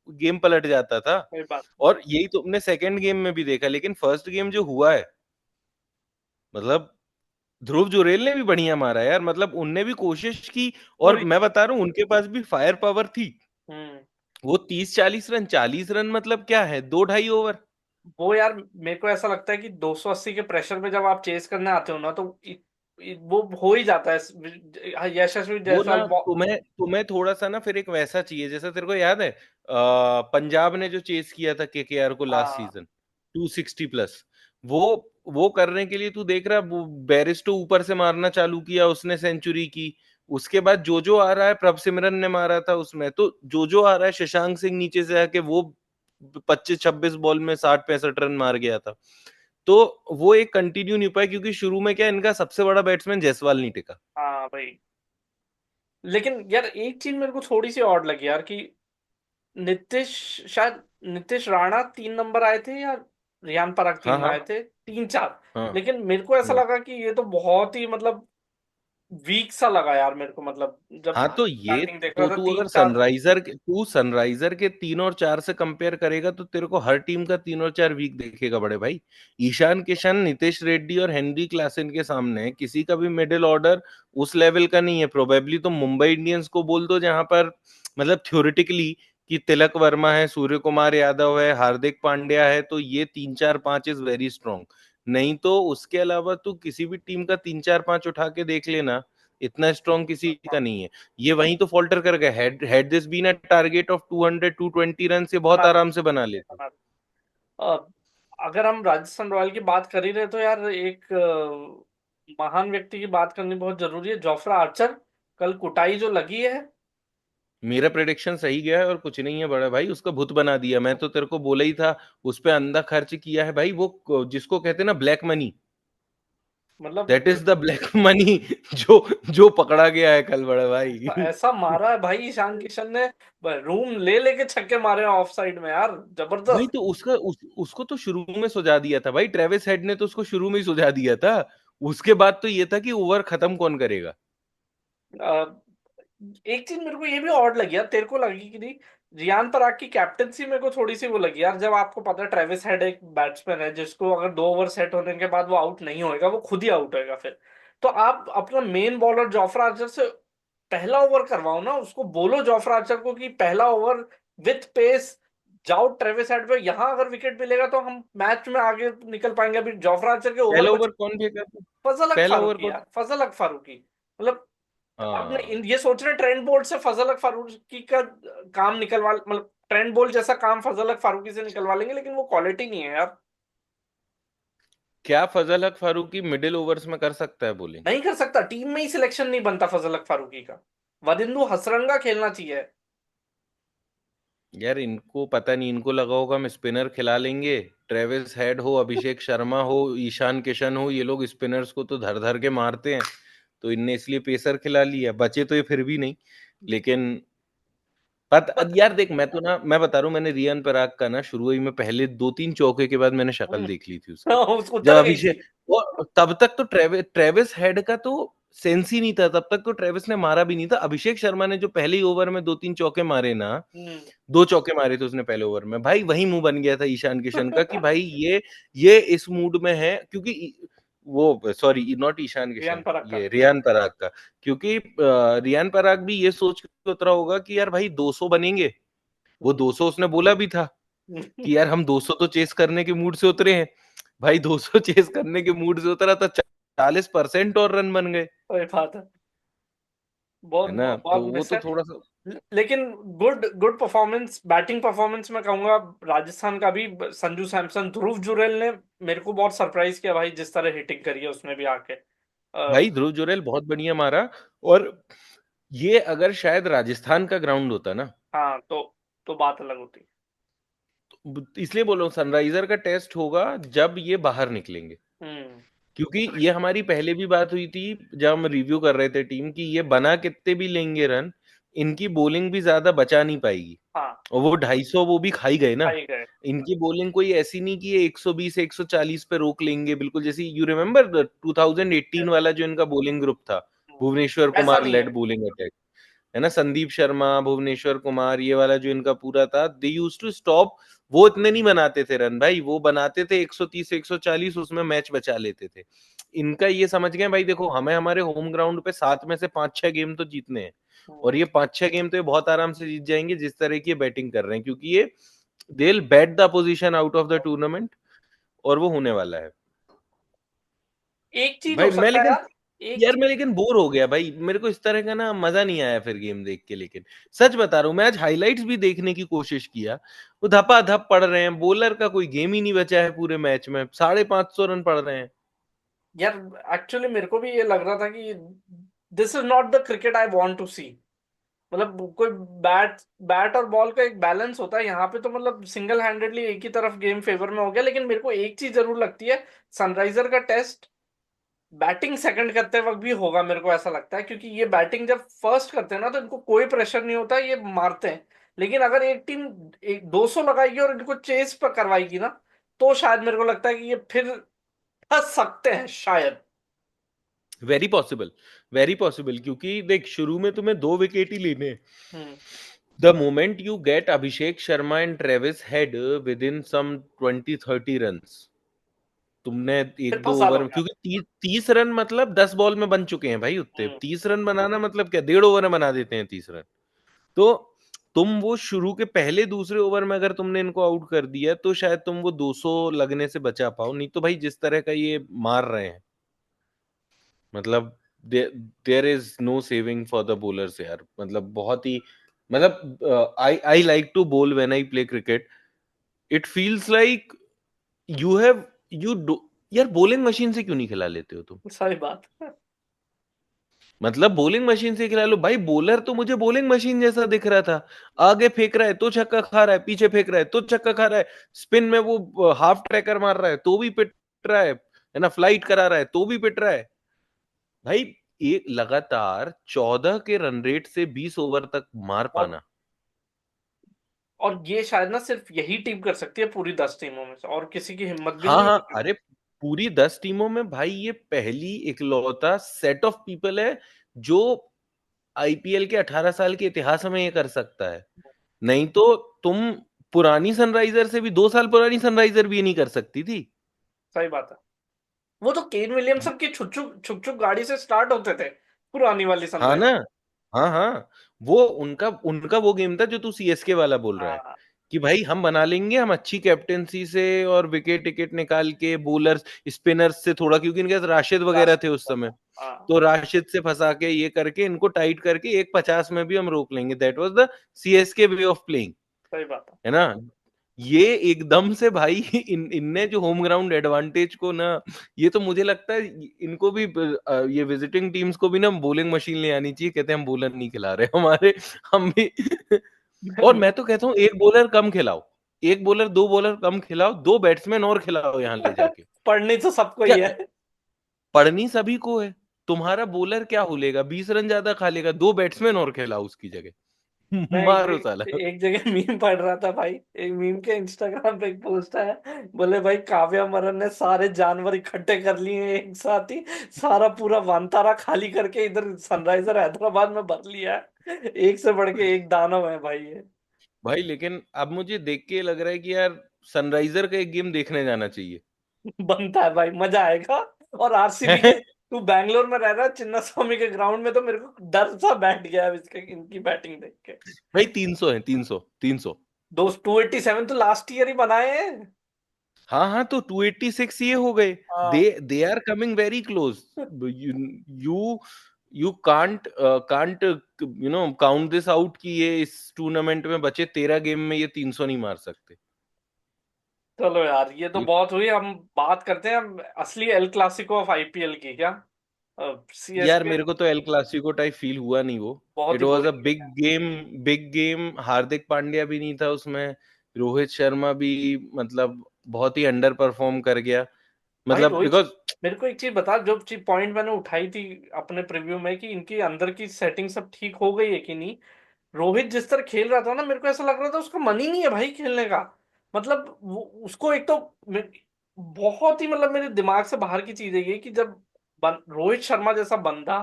game पलट जाता था। सही बात। और यही तो हमने सेकंड गेम में भी देखा, लेकिन फर्स्ट गेम जो हुआ है, मतलब ध्रुव जुरेल ने भी बढ़िया मारा यार, मतलब उनने भी कोशिश की, और पूरी मैं की। बता रहा हूँ उनके पास भी फायर पावर थी। हम्म। वो 30-40 रन, 40 रन मतलब क्या है, 2-2.5 ओवर। वो यार मेरे को ऐसा लगता है कि 280 के प्रेशर में जब आप चेस करने आते हो ना, तो वो हो ही जाता है। यशस्वी वो जायसवाल ना तुम्हें तुम्हें थोड़ा सा ना फिर एक वैसा चाहिए, जैसा तेरे को याद है पंजाब ने जो चेस किया था केकेआर को लास्ट हाँ सीजन 260+, वो करने के लिए तू देख रहा, वो बैरिस्टो ऊपर से मारना चालू किया, उसने सेंचुरी की। उसके बाद जो आ रहा है, प्रभ सिमरन ने मारा था उसमें, तो जो आ रहा है, शशांक सिंह नीचे से आके वो 25-26 बॉल में 60-65 रन मार गया था। तो वो एक कंटिन्यू नहीं पाया, क्योंकि शुरू में क्या, इनका सबसे बड़ा बैट्समैन जायसवाल नहीं टिका। हाँ भाई। लेकिन यार एक चीज मेरे को थोड़ी सी ऑड लगी यार कि नीतीश शायद नीतीश राणा 3 नंबर आए थे या रियान पराग हाँ 3 में हाँ आए थे, 3-4। हाँ। लेकिन मेरे को ऐसा हम्म। लगा कि ये तो बहुत ही मतलब वीक सा लगा यार मेरे को, मतलब जब हाँ, तो ये, बैटिंग देख रहा तो था तू अगर 3-4। सनराइजर के 3 और 4 से कंपेयर करेगा, तो तेरे को हर टीम का 3 और 4 वीक देखेगा बड़े भाई। ईशान किशन, नितेश रेड्डी और हेनरी क्लासन के सामने किसी का भी मिडिल ऑर्डर उस लेवल का नहीं है। प्रोबेबली तो मुंबई इंडियंस को बोल दो, जहां पर मतलब थ्योरेटिकली कि तिलक वर्मा है, सूर्य कुमार यादव है, हार्दिक पांड्या है, तो ये 3-4-5 इज वेरी स्ट्रॉन्ग। नहीं तो उसके अलावा तू किसी भी टीम का 3-4-5 उठा के देख लेना, इतना स्ट्रॉन्ग किसी का नहीं है। ये वहीं तो फॉल्टर कर गए। Had this been a target of 200-220 run से बहुत बना आराम से बना लेते। बना अ, अगर हम राजस्थान रॉयल की बात कर ही रहे तो यार एक महान व्यक्ति की बात करनी बहुत जरूरी है, जोफ्रा आर्चर। कल कुटाई जो लगी है। मेरा प्रेडिक्शन सही गया है, और कुछ नहीं है बड़ा भाई, उसका भूत बना दिया। मैं तो तेरे को बोला ही था, उस पे अंधा खर्च किया है भाई, वो जिसको कहते हैं ना ब्लैक मनी, दैट मतलब इज द ब्लैक मनी जो जो पकड़ा गया है कल बड़ा भाई। ऐसा मारा है भाई ईशान किशन ने, रूम ले लेके छक्के मारे हैं ऑफ साइड में यार, भाई जबरदस्त। तो उसको तो शुरू में सुझा दिया था भाई, ट्रेविस हेड ने तो उसको शुरू में ही सुझा दिया था। उसके बाद तो ये था कि ओवर खत्म कौन करेगा। अ, एक चीज मेरे को ये भी ऑड लगी यार, तेरे को लगी कि नहीं, रियान पराग की कैप्टनसी मेरे को थोड़ी सी वो लगी यार। जब आपको पता है ट्रेविस हेड एक बैट्समैन है जिसको अगर 2 ओवर सेट होने के बाद वो आउट नहीं होएगा, वो खुद ही आउट होएगा फिर। तो आप अपना मेन बॉलर जोफ्रा आर्चर से पहला ओवर करवाओ ना, उसको बोलो जोफ्रा आर्चर को कि पहला ओवर विथ पेस जाओ ट्रेविस हेड पे, यहां अगर विकेट मिलेगा तो हम मैच में आगे निकल पाएंगे। अभी जोफ्रा आर्चर के ओवर पहला बचे। ओवर कौन फेंका था? फजल हक पहला ओवर फारूकी कौन? यार, फजल हक फारूकी। मतलब अपने हाँ, ये सोच रहे ट्रेंड बोल्ट से फजल हक फारूकी का काम निकलवा, मतलब ट्रेंड बोल्ट जैसा काम फजल हक फारूकी से निकलवा लेंगे, लेकिन वो क्वालिटी नहीं है यार। क्या फजल हक फारूकी मिडिल ओवर्स में कर सकता है बॉलिंग? नहीं कर सकता, टीम में ही सिलेक्शन नहीं बनता फजल हक फारूकी का। वदिंदु हसरंगा खेलना चाहिए। यार इनको पता नहीं, इनको लगा होगा हम स्पिनर खिला लेंगे, ट्रेविस हेड हो, अभिषेक शर्मा हो, ईशान किशन हो, ये लोग स्पिनर्स को तो धर धर के मारते हैं, तो इनने इसलिए पेसर खिला लिया। बचे तो ये फिर भी नहीं, लेकिन यार देख, मैं तो ना, मैं बता रहा हूँ, मैंने रियान पराग का ना शुरू ही में पहले 2-3 चौके के बाद मैंने शक्ल हम्म, देख ली थी उसकी। उसको जब उतर गई थी। अभिषेक, और तब तक तो ट्रेविस हेड का तो सेंस ही नहीं था, तब तक तो ट्रेविस ने मारा भी नहीं था। अभिषेक शर्मा ने जो पहले ही ओवर में 2-3 चौके मारे ना, हम्म। 2 चौके मारे थे उसने पहले ओवर में भाई, वही मुंह बन गया था ईशान किशन का कि भाई ये इस मूड में है, क्योंकि वो, सॉरी नॉट ईशान रियान किशन, पराग का। ये रियान पराग का। क्योंकि रियान पराग भी ये सोच के उतरा होगा कि यार भाई 200 बनेंगे। वो 200 उसने बोला भी था कि यार हम 200 तो चेस करने के मूड से उतरे हैं। भाई 200 चेस करने के मूड से उतरा तो 40% और रन बन गए, वही बात है। बहुत है ना? बहुत तो वो मिस तो है। थोड़ा सा। लेकिन good good performance, batting performance मैं कहूंगा राजस्थान का भी। संजू सैमसन, ध्रुव जुरैल ने मेरे को बहुत सरप्राइज किया भाई, जिस तरह हिटिंग करी है उसने भी आके। भाई ध्रुव जुरैल बहुत बढ़िया मारा। और ये अगर शायद राजस्थान का ग्राउंड होता ना, हाँ तो बात अलग होती। तो इसलिए बोल रहा हूँ सनराइजर का टेस्ट होगा जब ये बाहर निकलेंगे। हम्म। क्योंकि ये हमारी पहले भी बात हुई थी जब हम रिव्यू कर रहे थे टीम की, ये बना कितने भी लेंगे रन, इनकी बॉलिंग भी ज्यादा बचा नहीं पाएगी। हाँ, और वो 250 वो भी खाई गए ना। खाई गए। इनकी बॉलिंग कोई ऐसी नहीं कि ये 120 140 पे रोक लेंगे बिल्कुल, जैसे यू रिमेम्बर 2018 वाला जो इनका बॉलिंग ग्रुप था, भुवनेश्वर ऐसा कुमार नहीं लेड है। बॉलिंग अटैक, है ना, संदीप शर्मा, भुवनेश्वर कुमार, ये वाला जो इनका पूरा था, दे यूज्ड टू स्टॉप। वो इतने नहीं बनाते थे रन भाई, वो बनाते थे 130 140, उसमें मैच बचा लेते थे। इनका ये समझ गए भाई, देखो हमें हमारे होम ग्राउंड पे 7 में से 5-6 गेम तो जीतने हैं। और ये 5-6 गेम तो ये बहुत आराम से जीत जाएंगे जिस तरह की ये बैटिंग कर रहे हैं, क्योंकि ये they will bat the position out of the tournament, और वो होने वाला है। एक चीज हो भाई मैं सकता है लेकिन यार। एक यार मैं लेकिन बोर हो गया भाई, मेरे को इस तरह का ना मजा नहीं आया फिर गेम देख के। लेकिन सच बता रहा हूँ, मैं आज हाइलाइट्स भी देखने की कोशिश किया, वो धपा धप पड़ रहे हैं, बॉलर का कोई गेम ही नहीं बचा है पूरे मैच में, 550 रन पड़ रहे हैं। यार एक्चुअली मेरे को भी ये लग रहा था कि this is not the cricket I want to see. मतलब कोई बैट बैट और बॉल का एक बैलेंस होता है, यहाँ पे तो मतलब सिंगल हैंडेडली एक ही तरफ गेम फेवर में हो गया। लेकिन मेरे को एक चीज जरूर लगती है, सनराइजर का टेस्ट बैटिंग सेकंड करते वक्त भी होगा, मेरे को ऐसा लगता है। क्योंकि ये बैटिंग जब फर्स्ट करते हैं ना तो इनको कोई प्रेशर नहीं होता, ये मारते हैं। लेकिन अगर एक टीम 200 लगाएगी और इनको चेस पर करवाएगी ना, तो शायद मेरे को लगता है कि ये फिर फंस सकते हैं शायद। वेरी पॉसिबल, वेरी पॉसिबल, क्योंकि देख शुरू में तुम्हें 2 विकेट ही लेने हैं। Hmm the moment you get Abhishek Sharma and Travis Head within some 20-30 runs, तुमने फिर एक दो फंसा ओवर में, लोगे आप। क्योंकि 30 रन मतलब 10 बॉल में बन चुके हैं भाई उतने, हम्म 30 रन बनाना मतलब क्या, 1.5 ओवर में बना देते हैं 30 रन। तो तुम वो शुरू के पहले दूसरे ओवर में अगर तुमने इनको आउट कर दिया तो शायद तुम वो 200 लगने से बचा पाओ, नहीं तो भाई जिस तरह का ये मार रहे हैं, मतलब there is no saving for the bowlers यार। मतलब बहुत ही, मतलब I I like to bowl when I play cricket, it feels like you have you do, यार बॉलिंग मशीन से क्यों नहीं खिला लेते हो तुम? सही बात। मतलब बॉलिंग मशीन से खिला लो भाई, बॉलर तो मुझे बॉलिंग मशीन जैसा दिख रहा था। आगे फेंक रहा है तो छक्का खा रहा है, पीछे फेंक रहा है तो छक्का खा रहा है, स्पिन में वो हाफ ट्रैकर मार रहा है तो भी पिट रहा है ना, फ्लाइट करा रहा है तो भी पिट रहा है भाई। एक लगातार 14 के रन रेट से 20 ओवर तक मार और पाना। ये शायद ना सिर्फ यही टीम कर सकती है पूरी 10 टीमों में से, और किसी की हिम्मत भी हाँ नहीं हाँ, होगी। अरे पूरी 10 टीमों में भाई ये पहली इकलौता सेट ऑफ पीपल है जो आईपीएल के 18 साल के इतिहास में ये कर सकता है। नहीं तो तुम पुरानी सनराइजर से भी, 2 साल पुरानी सनराइजर भी ये नहीं कर सकती थी। सही बात है। वो तो केन विलियमसन की छुक छुक छुक छुक गाड़ी से स्टार्ट होते थे पुरानी वाली हाँ सनराइज। ना, हाँ हाँ, वो उनका उनका वो गेम था जो तू सीएसके वाला बोल रहा है, हाँ कि भाई हम बना लेंगे, हम अच्छी कैप्टेंसी से और विकेट टिकेट निकाल के बॉलर्स स्पिनर्स से थोड़ा, क्योंकि इनके पास राशिद वगैरह थे उस समय, हाँ। तो राशिद से फंसा के ये करके इनको टाइट करके 150 में भी हम रोक लेंगे। That was the CSK way of playing, सही बात है। है ना। ये एकदम से भाई इनने जो होम ग्राउंड एडवांटेज को ना, ये तो मुझे लगता है इनको भी ये विजिटिंग टीम्स को भी ना बॉलिंग मशीन ले आनी चाहिए, कहते हैं हम बॉलर नहीं खिला रहे हमारे, हम भी और मैं तो कहता हूँ एक बॉलर कम खिलाओ, एक बॉलर 2 बॉलर कम खिलाओ, 2 बैट्समैन और खिलाओ यहाँ ले जाके। पढ़नी तो सबको क्या ही है। पढ़नी सभी को है, तुम्हारा बॉलर क्या हो लेगा, 20 रन ज्यादा खा लेगा, 2 बैट्समैन और खिलाओ उसकी जगह। मैं मारो साला। एक जगह मीम पढ़ रहा था भाई। एक मीम के इंस्टाग्राम पे एक पोस्ट है, बोले भाई काव्या मरन ने सारे जानवर इकट्ठे कर लिए हैं एक साथ ही, सारा पूरा वनतारा खाली करके इधर सनराइजर हैदराबाद में भर लिया है। एक से बढ़ के एक दानव है भाई ये। भाई लेकिन अब मुझे देख के लग रहा है कि यार सनराइजर का एक गेम देखने जाना चाहिए। बनता है भाई, मजा आएगा। और आरसीबी के, तू बैंगलोर में रह रहा है, चिन्ना स्वामी के ग्राउंड में, तो मेरे को डर सा बैठ गया है इसके, इनकी बैटिंग देख के। भाई 300 है, 300 300। दोस्त 287 तो लास्ट ईयर ही बनाए हैं। हाँ हाँ, तो 286 ये हो गए। दे हाँ they are coming very close. You you can't count this out कि ये इस टूर्नामेंट में बचे 13 गेम में ये 300 नहीं मार सकते। चलो यार, ये तो ये बहुत हुई। हम बात करते हैं अब असली एल क्लासिको ऑफ आईपीएल की, क्या यार सीएसके। मेरे को तो एल क्लासिको टाइप फील हुआ नहीं वो। बहुत it he was a boring big है। Game, big game. Hardik Pandya भी नहीं था उसमें, रोहित शर्मा भी मतलब बहुत ही अंडर परफॉर्म कर गया, भाई मतलब रोहित, बिकॉज मेरे को एक चीज बता, जो चीज पॉइंट मैंने उठाई थी अपने प्रीव्यू में, कि इनकी अंदर की सेटिंग सब ठीक हो गई है कि नहीं। रोहित जिस तरह खेल रहा था ना, मेरे को ऐसा लग रहा था उसका मन ही नहीं है भाई खेलने का। मतलब वो उसको एक तो बहुत ही, मतलब मेरे दिमाग से बाहर की चीज है ये, कि जब रोहित शर्मा जैसा बंदा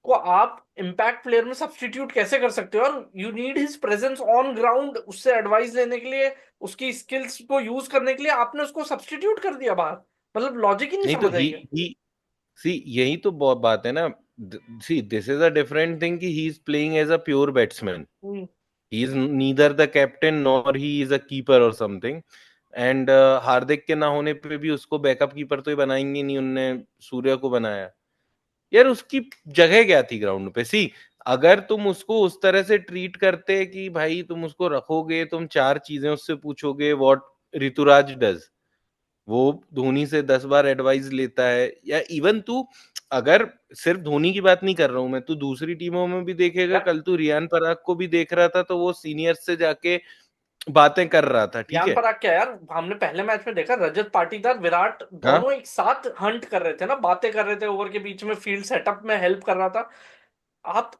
को आप इम्पैक्ट प्लेयर में सब्स्टिट्यूट कैसे कर सकते हो? और you need his presence on ground, उससे एडवाइस लेने के लिए, उसकी स्किल्स को यूज करने के लिए आपने उसको सब्स्टिट्यूट कर दिया बाहर। मतलब लॉजिक ही नहीं नहीं तो समझ आई है। ही सी, यही तो बहुत बात है ना। See this is a different thing कि he is playing as a pure batsman, hmm, he is neither the captain nor he is a keeper और समथिंग। एंड हार्दिक के ना होने पे भी उसको बैकअप कीपर तो ही बनाएंगे नहीं, उनने सूर्य को बनाया। यार उसकी जगह क्या थी ग्राउंड पे? सी, अगर तुम उसको उस तरह से ट्रीट करते कि भाई तुम उसको रखोगे, तुम 4 चीजें उससे पूछोगे, व्हाट ऋतुराज डज, वो धोनी से 10 बार एडवाइस लेता है, या इवन तू, अगर सिर्फ धोनी की बात नहीं कर रहा हूं मैं, तू दूसरी टीमों में भी देखेगा, यार कल तू रियान पराग को भी देख रहा था, तो वो सीनियर्स से जाके बातें कर रहा था, ठीक यान है? पराग क्या यार, हमने पहले मैच में देखा रजत पाटीदार विराट हाँ, दोनों एक साथ हंट कर रहे थे ना, बातें कर रहे थे ओवर के बीच में, फील्ड सेटअप में हेल्प कर रहा था। आप,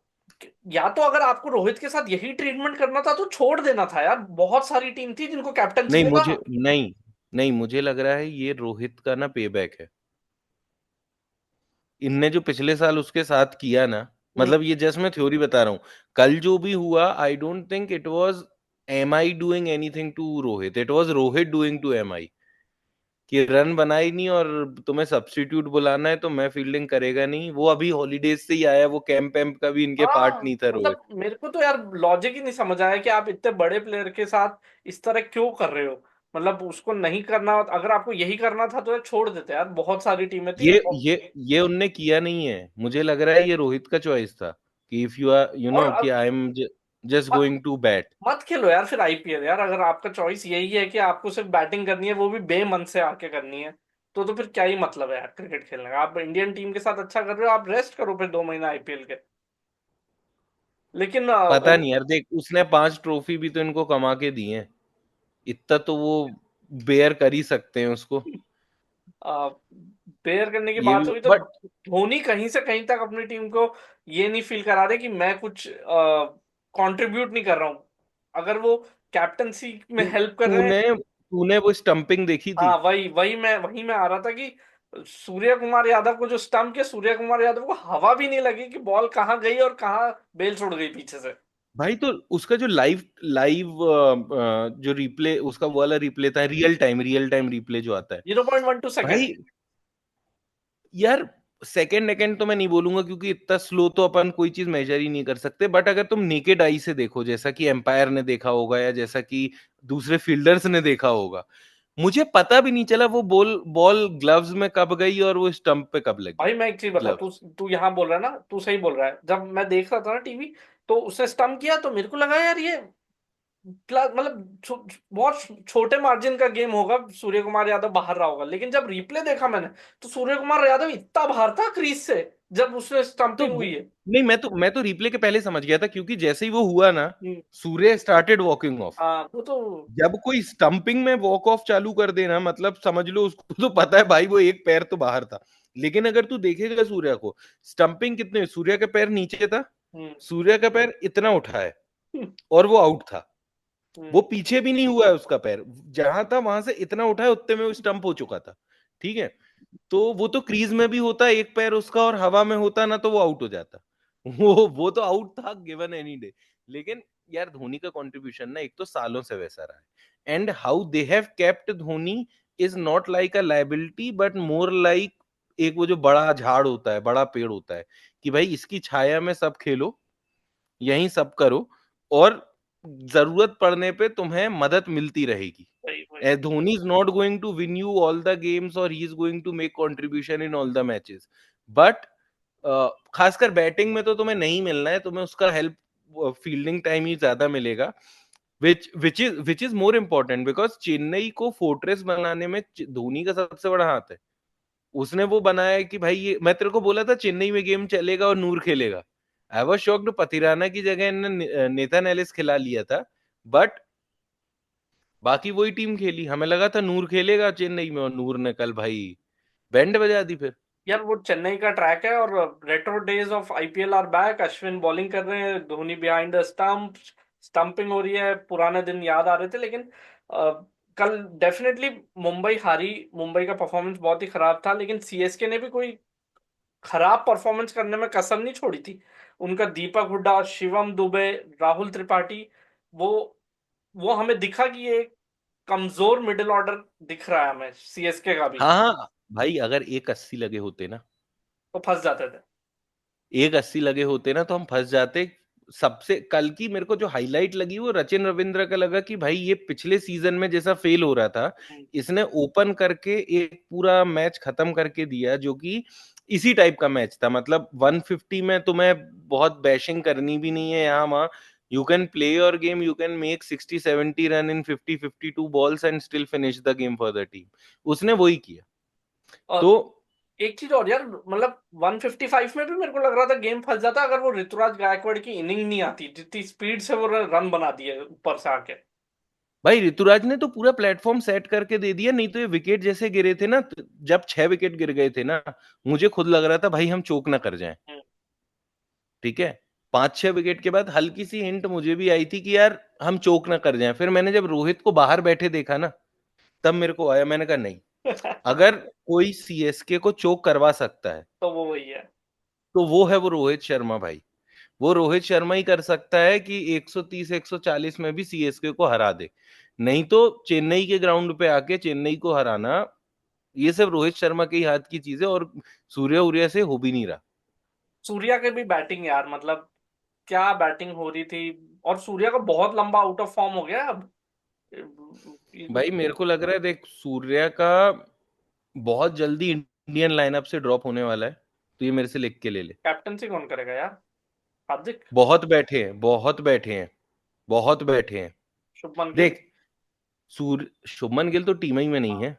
या तो अगर आपको रोहित के साथ यही ट्रीटमेंट करना था तो छोड़ देना था यार, बहुत सारी टीम थी जिनको कैप्टनसी नहीं देगा। मुझे नहीं नहीं मुझे लग रहा है ये रोहित का ना पे बैक है। इनने जो पिछले साल उसके साथ किया ना, हम्म। मतलब ये जस्ट मैं थ्योरी बता रहा हूँ, कल जो भी हुआ, I don't think it was M I doing anything to Rohit, it was Rohit doing to M I, कि रन बनाई नहीं और तुम्हें सब्स्टिट्यूट बुलाना है तो मैं फील्डिंग करेगा नहीं। वो अभी हॉलीडेज से ही आया, वो कैंप वैम्प का भी इनके पार्ट हाँ नहीं था रोहित। मतलब मेरे को तो यार लॉजिक ही नहीं समझ आया कि आप इतने बड़े प्लेयर के साथ इस तरह क्यों कर रहे हो। मतलब उसको नहीं करना, अगर आपको यही करना था तो यार छोड़ देते यार, बहुत सारी टीमें थी। ये ये ये उनने किया नहीं है, मुझे लग रहा है ये रोहित का चॉइस था कि इफ यू आर यू और नो कि आई एम जस्ट मत गोइंग टू बैट। मत खेलो यार फिर आईपीएल यार, अगर आपका चॉइस यही है कि आपको सिर्फ बैटिंग करनी है, वो भी बेमन से आके करनी है, तो फिर क्या ही मतलब है यार क्रिकेट खेलने का। आप इंडियन टीम के साथ अच्छा कर रहे हो, आप रेस्ट करो फिर 2 महीना आईपीएल के। लेकिन पता नहीं यार, देख उसने 5 ट्रॉफी भी तो इनको कमा के दी है, इतना तो वो बेयर कर ही सकते हैं उसको। पेयर करने की ये बात भी हुई तो बट धोनी कहीं से कहीं तक अपनी टीम को ये नहीं फील करा रहे कि मैं कुछ कंट्रीब्यूट नहीं कर रहा हूँ। अगर वो कैप्टनसी में हेल्प कर रहे हैं। तूने तूने वो स्टंपिंग देखी थी? हाँ वही मैं आ रहा था कि सूर्य कुमार यादव को जो स्टंप किया, सूर्य कुमार यादव को हवा भी नहीं लगी कि बॉल कहाँ गई और कहाँ बेल छोड़ गई पीछे से। भाई तो उसका जो लाइव लाइव जो रिप्ले, उसका वो वाला रिप्ले था, रियल टाइम रिप्ले जो आता है 0.12 सेकेंड। भाई, यार सेकंड सेकंड तो मैं नहीं बोलूंगा क्योंकि इतना स्लो तो अपन कोई चीज मेजर ही नहीं कर सकते, बट अगर तुम नेकेड आई से देखो, जैसा कि एम्पायर ने देखा होगा या जैसा कि दूसरे फील्डर्स ने देखा होगा, मुझे पता भी नहीं चला वो बॉल बॉल ग्लव्स में कब गई और वो स्टंप पे कब लगी। भाई मैं एक चीज बता, ग्लव तू तू यहाँ बोल रहा है ना, तू सही बोल रहा है। जब मैं देख रहा था ना टीवी, तो उसने स्टंप किया तो मेरे को लगा यार ये मतलब बहुत छोटे मार्जिन का गेम होगा, सूर्य कुमार यादव बाहर रहा होगा। लेकिन जब रिप्ले देखा मैंने, तो सूर्य कुमार यादव इतना बाहर था क्रीज से जब उसने तो स्टंपिंग हुई है। नहीं, मैं तो रिप्ले के पहले समझ गया था, क्योंकि जैसे ही वो हुआ ना, हम्म। सूर्य स्टार्टेड वॉकिंग ऑफ। हाँ वो तो। जब कोई स्टंपिंग में वॉक ऑफ चालू कर देना, मतलब समझ लो उसको तो पता है भाई वो एक पैर तो बाहर था। लेकिन अगर तू देखेगा सूर्य को, स्टंपिंग कितने, सूर्य का पैर नीचे था, हम्म। सूर्य का पैर इतना उठा है हम्म। और वो आउट था। वो हम्म। पीछे भी नहीं हुआ है उसका पैर, जहां था वहां से इतना उठा है, उतने में वो स्टंप हो चुका था, ठीक है? तो वो तो क्रीज में भी होता एक पैर उसका और हवा में होता ना, तो वो आउट हो जाता। वो तो आउट था गिवन एनी डे। लेकिन यार धोनी का कंट्रीब्यूशन ना एक तो सालों से वैसा रहा है, and how they have kept Dhoni is not like a liability but more like एक वो जो बड़ा झाड़ होता है, बड़ा पेड़ होता है, कि भाई इसकी छाया में सब खेलो, यहीं सब करो, और जरूरत पड़ने पे तुम्हें मदद मिलती रहेगी। वही वही। Dhoni is not going to win you all the games और he is going to make contribution in all the matches, but खासकर बैटिंग में तो तुम्हें नहीं मिलना है, तुम्हें उसका हेल्प फील्डिंग टाइम ही ज्यादा मिलेगा, which is more important, because Chennai को फोर्ट्रेस बनाने में धोनी का सबसे बड़ा हाथ है। उसने वो बनाया है कि भाई, ये मैं तेरे को बोला था चेन्नई में गेम चलेगा और नूर खेलेगा, आई वॉज शॉक्ड, पतिराना की जगह इन्होंने नेथन एलिस खिला लिया था, बट बाकी वही टीम खेली, हमें लगा था नूर खेलेगा चेन्नई में, और नूर ने कल भाई बैंड बजा दी फिर। यार वो चेन्नई का ट्रैक है, और retro days of IPL are back. Ashwin bowling कर रहे हैं, Dhoni behind the stump, stumping हो रही है, पुराने दिन याद आ रहे थे। लेकिन कल डेफिनेटली मुंबई हारी, मुंबई का परफॉर्मेंस बहुत ही खराब था, लेकिन सीएसके ने भी कोई खराब परफॉर्मेंस करने में कसर नहीं छोड़ी थी। उनका दीपक हुड्डा, शिवम दुबे, राहुल त्रिपाठी, वो वो हमें दिखा कि ये एक कमजोर मिडिल ऑर्डर दिख रहा है हमें सीएसके का भी। हाँ हाँ भाई, अगर 180 लगे होते ना, तो फंस जाते थे। 180 लगे होते ना तो हम फंस जाते। सबसे कल की मेरे को जो हाईलाइट लगी वो रचिन रविंद्र का लगा कि भाई ये पिछले सीजन में जैसा फेल हो रहा था, इसने ओपन करके एक पूरा मैच खत्म करके दिया, जो कि इसी टाइप का मैच था, मतलब 150 में तुम्हें बहुत बैशिंग करनी भी नहीं है यहाँ वहां। You can play your game, you can make 60-70 run in 50-52 balls and still finish the game for the team. उसने वही किया। और तो एक चीज और यार, मतलब 155 में भी मेरे को लग रहा था गेम फंस जाता अगर वो ऋतुराज गायकवाड़ की इनिंग नहीं आती, जितनी स्पीड से वो रन बना दिए ऊपर से आके। भाई ऋतुराज ने तो पूरा प्लेटफॉर्म सेट करके दे दिया, नहीं तो ये विकेट जैसे गिरे थे ना, जब 6 विकेट गिर गए थे ना, मुझे खुद लग रहा था भाई हम चोक ना कर जाएं। ठीक है, 5-6 विकेट के बाद हल्की सी हिंट मुझे भी आई थी कि यार हम चोक ना कर जाएं। फिर मैंने जब रोहित को बाहर बैठे देखा ना, तब मेरे को आया, मैंने कहा नहीं, अगर कोई सीएसके को चोक करवा सकता है तो वो वही है। तो वो रोहित शर्मा भाई। वो रोहित शर्मा ही कर सकता है कि 130-140 में भी सीएसके को हरा दे। नहीं तो चेन्नई के ग्राउंड पे आके चेन्नई को हराना, ये सिर्फ रोहित शर्मा के ही हाथ की चीज है, और सूर्या उर्या से हो भी नहीं रहा। सूर्या के भी बैटिंग यार, मतलब क्या बैटिंग हो रही थी। और सूर्या का बहुत लंबा आउट ऑफ फॉर्म हो गया अब। भाई मेरे को लग रहा है, देख सूर्या का बहुत जल्दी इंडियन लाइनअप से ड्रॉप होने वाला है, तो ये मेरे से लिख के ले ले। कैप्टनसी कौन करेगा यार? हार्दिक? बहुत बैठे हैं, बहुत बैठे हैं, बहुत बैठे हैं। शुभमन गिल? देख, शुभमन गिल तो टीम ही में नहीं हाँ। है।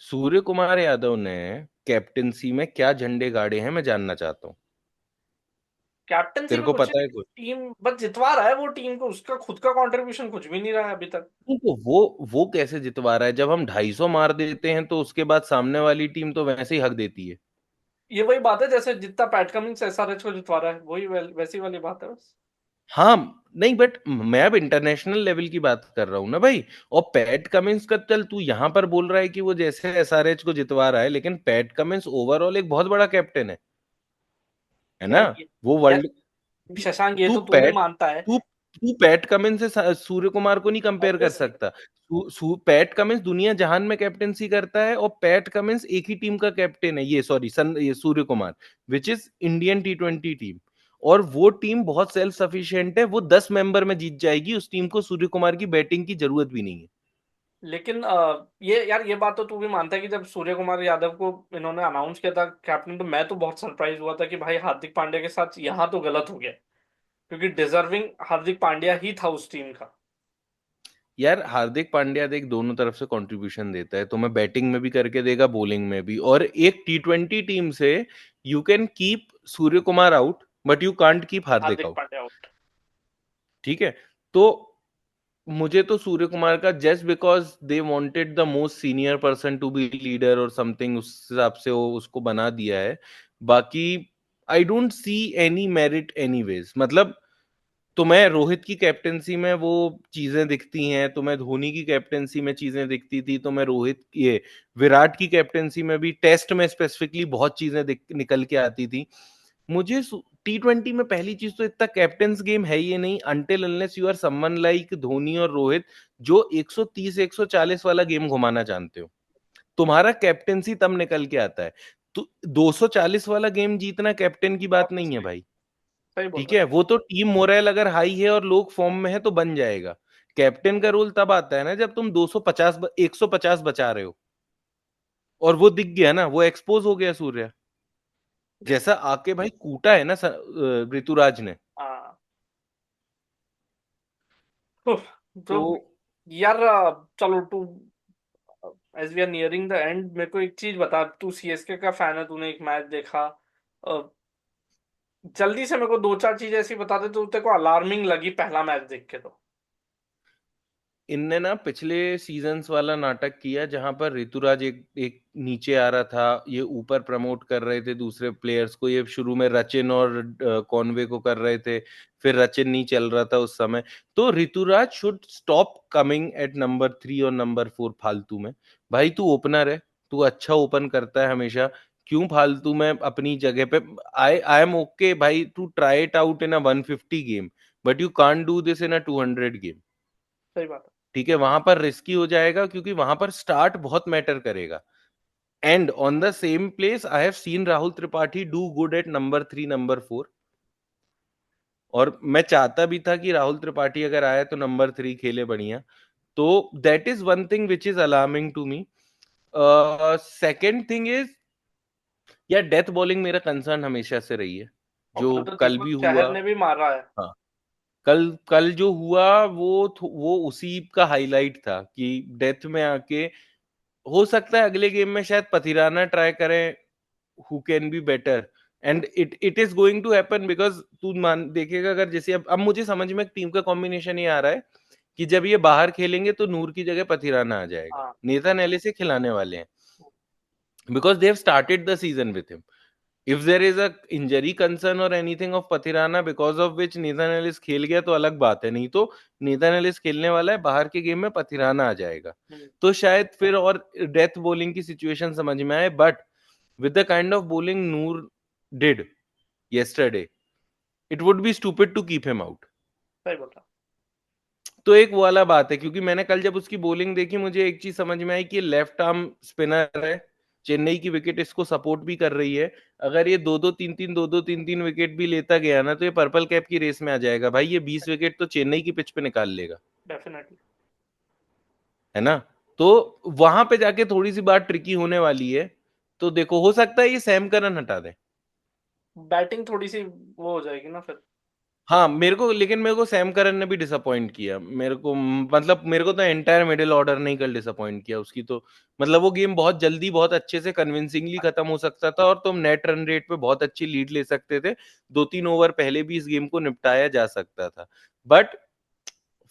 सूर्य कुमार यादव ने कैप्टेंसी में क्या झंडे गाड़े हैं, मैं जानना चाहता हूँ। कैप्टनसी तेरे में को कुछ पता है नहीं, कुछ? टीम बस जितवा रहा है वो टीम को, उसका खुद का कंट्रीब्यूशन कुछ भी नहीं रहा है अभी तक। नहीं, तो वो कैसे जितवा रहा है? जब हम 250 मार देते हैं तो उसके बाद सामने वाली टीम तो वैसे ही हक देती है। ये वही बात है जैसे जितना पैट कमिंस एसआरएच को जितवा रहा है, वही वैसी वाली बात है बस। हाँ, नहीं बट मैं अब इंटरनेशनल लेवल की बात कर रहा हूँ ना भाई। और पैट कमिंस का, चल तू यहाँ पर बोल रहा है कि वो जैसे एसआरएच को जितवा रहा है, लेकिन पैट कमिंस ओवरऑल एक बहुत बड़ा कैप्टन है ना? यार वो यार वर्ल्ड, शशांक, ये तू तो तू भी पैट मानता है। तू तू पैट कमिंस से सूर्य कुमार को नहीं कंपेयर कर ऑब्वियसली। सकता। पैट कमिंस दुनिया जहान में कैप्टेंसी करता है, और पैट कमिंस एक ही टीम का कैप्टन है, ये सॉरी ये Surya Kumar, which is Indian T20 team. और वो टीम बहुत सेल्फ सफिशिएंट है, वो 10 मेंबर में जीत जाएगी। उस टीम को सूर्य कुमार की बैटिंग की जरूरत भी नहीं है। लेकिन ये यार, ये बात तो तू भी मानता है कि जब सूर्य कुमार यादव को इन्होंने अनाउंस किया था कैप्टन, तो मैं तो बहुत सरप्राइज हुआ था कि भाई हार्दिक पांड्या के साथ यहाँ तो गलत हो गया, क्योंकि डिजर्विंग हार्दिक पांड्या ही था उस टीम का। यार हार्दिक पांड्या देख दोनों तरफ से कंट्रीब्यूशन देता है, तो मैं बैटिंग में भी करके देगा, बॉलिंग में भी। और एक T20 टीम से you can keep Surya Kumar out, but you can't keep Hardik Hardik out. Pandya out. ठीक है, तो मुझे तो सूर्य कुमार का, just because they wanted the most senior person to be leader और समथिंग, उस हिसाब से वो उसको बना दिया है। बाकी I don't see any merit anyways. मतलब तुम्हें रोहित की कैप्टेंसी में वो चीजें दिखती हैं, तुम्हें धोनी की कैप्टेंसी में चीजें दिखती थी, तुम्हें रोहित ये विराट की कैप्टेंसी में भी टेस्ट में स्पेसिफिकली बहुत चीजें निकल के आती थी। मुझे T20 में पहली चीज तो इतना कैप्टन्स गेम है ये नहीं, until unless you are someone like Dhoni और रोहित, जो 130-140 वाला गेम घुमाना जानते हो। तुम्हारा कैप्टेंसी तब निकल के आता है। तो 240 वाला गेम जीतना कैप्टन की बात नहीं है ऑब्वियसली। भाई। सही बोल ठीक रहा है, है। वो तो टीम मोरल अगर हाई है और लोग फॉर्म में है तो बन जाएगा। कैप्टन का रोल तब आता है ना जब तुम 250 150 बचा रहे हो। और वो दिख गया ना, वो एक्सपोज हो गया सूर्य, जैसा आके भाई कूटा है ना ऋतुराज ने। हाँ। उफ, तो तो यार चलो तू, as we are nearing the end, मेरे को एक चीज बता, तू सीएसके का फैन है, तूने एक मैच देखा, अ, जल्दी से मेरे को दो चार चीज ऐसी बता दे तो तेरे को अलार्मिंग लगी पहला मैच देख के तो। इनने ना पिछले सीजन्स वाला नाटक किया, जहां पर ऋतुराज एक एक नीचे आ रहा था, ये ऊपर प्रमोट कर रहे थे दूसरे प्लेयर्स को। ये शुरू में रचिन और कॉनवे को कर रहे थे, फिर रचिन नहीं चल रहा था उस समय। तो Ruturaj should stop coming at number 3 और नंबर 4 फालतू में। भाई तू ओपनर है, तू अच्छा ओपन करता है हमेशा, क्यों फालतू में अपनी जगह पे? आई एम ओके भाई, to try it out in a 150 game, but you can't do this in a 200 game. सही बात है। ठीक है, वहां पर रिस्की हो जाएगा, क्योंकि वहां पर स्टार्ट बहुत मैटर करेगा। And on the same place I have seen Rahul Tripathi do good at number 3 number 4। और मैं चाहता भी था कि राहुल त्रिपाठी अगर आया तो नंबर 3 खेले बढ़िया। तो that is one thing which is alarming to me. Second thing is, या डेथ बॉलिंग मेरा कंसर्न हमेशा से रही है, और जो कल तो कल दीपक भी चहर हुआ। ने भी मारा है। हाँ, कल कल जो हुआ वो उसी का हाईलाइट था कि डेथ में आके हो सकता है अगले गेम में शायद पथिराना ट्राई करें, who can be better, and it is going to happen because तू मान देखेगा, अगर जैसे अब मुझे समझ में टीम का कॉम्बिनेशन ये आ रहा है कि जब ये बाहर खेलेंगे तो नूर की जगह पथिराना आ जाएगा, हाँ नेथन एलिस से खिलाने वाले हैं because they have started the season with him. If there is a injury concern or anything of Pathirana because of which Nathan Ellis खेल गया तो अलग बात है, नहीं तो Nathan Ellis खेलने वाला है, बाहर के गेम में पथिराना आ जाएगा, तो शायद फिर और डेथ बॉलिंग की सिचुएशन समझ में आए. But with the kind of bowling Noor did yesterday, it would be stupid to keep him out. सही बोला। तो एक वो वाला बात है, क्योंकि मैंने कल जब उसकी बॉलिंग देखी मुझे एक चीज समझ में आई कि लेफ्ट आर्म स्पिनर है, चेन्नई की विकेट इसको सपोर्ट भी कर रही है, अगर ये दो दो तीन तीन विकेट भी लेता गया ना तो ये पर्पल कैप की रेस में आ जाएगा भाई, ये 20 विकेट तो चेन्नई की पिच पे निकाल लेगा, डेफिनेटली। है ना. तो वहां पे जाके थोड़ी सी बात ट्रिकी होने वाली है, तो देखो हो सकता है ये सैम करन हटा दे, बैटिंग थोड़ी सी वो हो जाएगी ना फिर। हाँ मेरे को सैम करन ने भी डिसअपॉइंट किया, मेरे को तो एंटायर मिडिल ऑर्डर ने ही कल डिसअपॉइंट किया उसकी, तो मतलब वो गेम बहुत जल्दी बहुत अच्छे से कन्विंसिंगली खत्म हो सकता था और तुम नेट रन रेट पे बहुत अच्छी लीड ले सकते थे, 2-3 ओवर पहले भी इस गेम को निपटाया जा सकता था. बट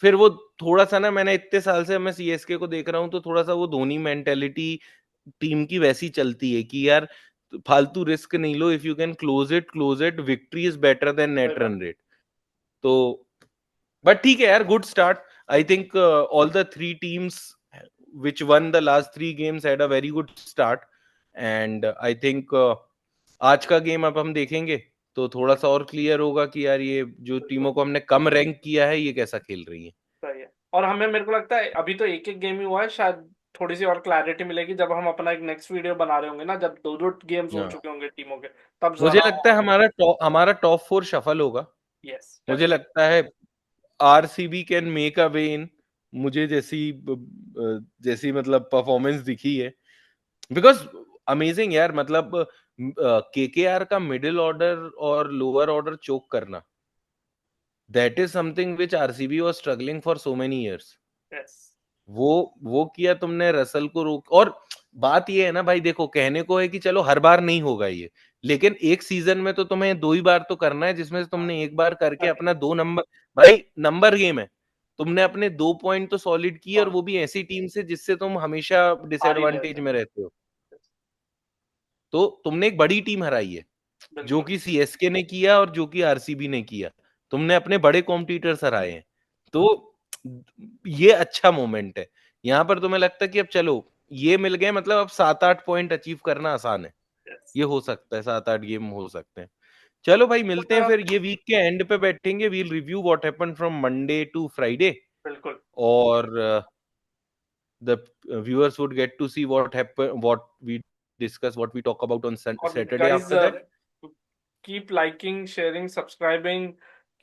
फिर वो थोड़ा सा ना, मैंने इतने साल से मैं सीएसके को देख रहा हूँ तो थोड़ा सा वो धोनी मेंटेलिटी टीम की वैसी चलती है कि यार फालतू रिस्क नहीं लो, if you can close it, victory is better than सही नेट बात। Run rate. तो बट ठीक है यार, good start. I think all the 3 teams which won the last 3 games had a very good start, and I think आज का game अब हम देखेंगे तो थोड़ा सा और क्लियर होगा कि यार ये जो टीमों को हमने कम रैंक किया है ये कैसा खेल रही है. सही है। और हमें मेरे को लगता है अभी तो एक एक गेम ही हुआ है, शायद थोड़ी सी और क्लैरिटी मिलेगी जब हम अपना एक नेक्स्ट वीडियो बना रहे होंगे ना, जब दो दो गेम्स हो हाँ. चुके होंगे टीमों के, तब मुझे जरा। लगता है हमारा टॉप 4 शफल होगा. यस मुझे लगता है आरसीबी कैन मेक अ वे इन, मुझे जैसी मतलब परफॉर्मेंस दिखी है, बिकॉज अमेजिंग यार, मतलब केकेआर का मिडिल ऑर्डर और लोअर ऑर्डर चोक करना, that is something which RCB was struggling for so many years. Yes. वो किया तुमने, रसल को रोक. और बात ये है ना भाई, देखो कहने को है कि चलो हर बार नहीं होगा ये, लेकिन एक सीजन में तो तुम्हें 2 ही बार तो करना है, जिसमें से तुमने एक बार करके अपना 2 नंबर, भाई नंबर गेम है, तुमने अपने 2 पॉइंट तो सॉलिड किए, और वो भी ऐसी टीम से जिससे तुम हमेशा आ ही रहे डिसएडवांटेज थे। में रहते हो. तो तुमने एक बड़ी टीम हराई है, जो बिल्कुल। कि सीएसके ने किया और जो कि आरसीबी ने किया. तुमने अपने बड़े कॉम्पिटिटर्स हराए हैं, तो ये अच्छा मोमेंट है. यहाँ पर तुम्हें लगता है कि अब चलो ये मिल गए, मतलब अब 7-8 पॉइंट अचीव करना आसान है, यस। ये हो सकता है, 7-8 गेम हो सकते हैं. चलो भाई मिलते हैं फिर, ये वीक के एंड पे बैठेंगे, we'll review what happened from Monday to Friday, बिल्कुल। और the viewers would get to see what happened, what we discuss, what we talk about on और Saturday guys, after that. Keep liking, sharing, subscribing,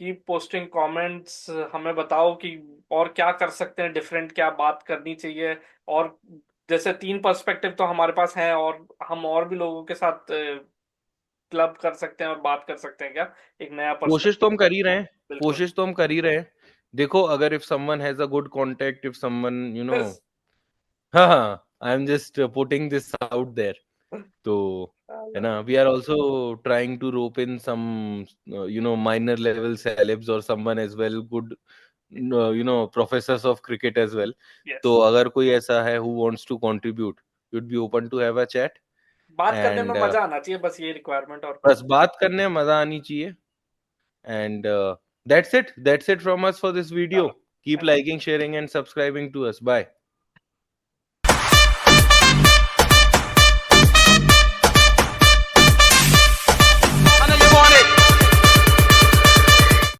keep posting comments. हमें बताओ कि और क्या कर सकते हैं डिफरेंट, क्या बात करनी चाहिए। और जैसे 3 पर्सपेक्टिव तो हमारे पास हैं, और हम और भी लोगों के साथ क्लब कर सकते हैं और बात कर सकते हैं, क्या एक नया कोशिश तो हम पर्सपेक्टिव। कर ही रहे हैं, बिल्कुल। कोशिश तो हम कर ही रहे हैं. देखो अगर if someone has a good contact, if someone Yes. हाँ हाँ, I am just putting this out there. तो है ना, we are also trying to rope in some minor level celebs और someone as well good, professors of cricket as well. Yes. तो अगर कोई ऐसा है who wants to contribute, would be open to have a chat. बात करने में and मजा आना चाहिए, बस ये रिक्वायरमेंट और बस बात करने में मजा आनी चाहिए. And that's it from us for this video. चलो। Keep liking, sharing and subscribing to us. Bye.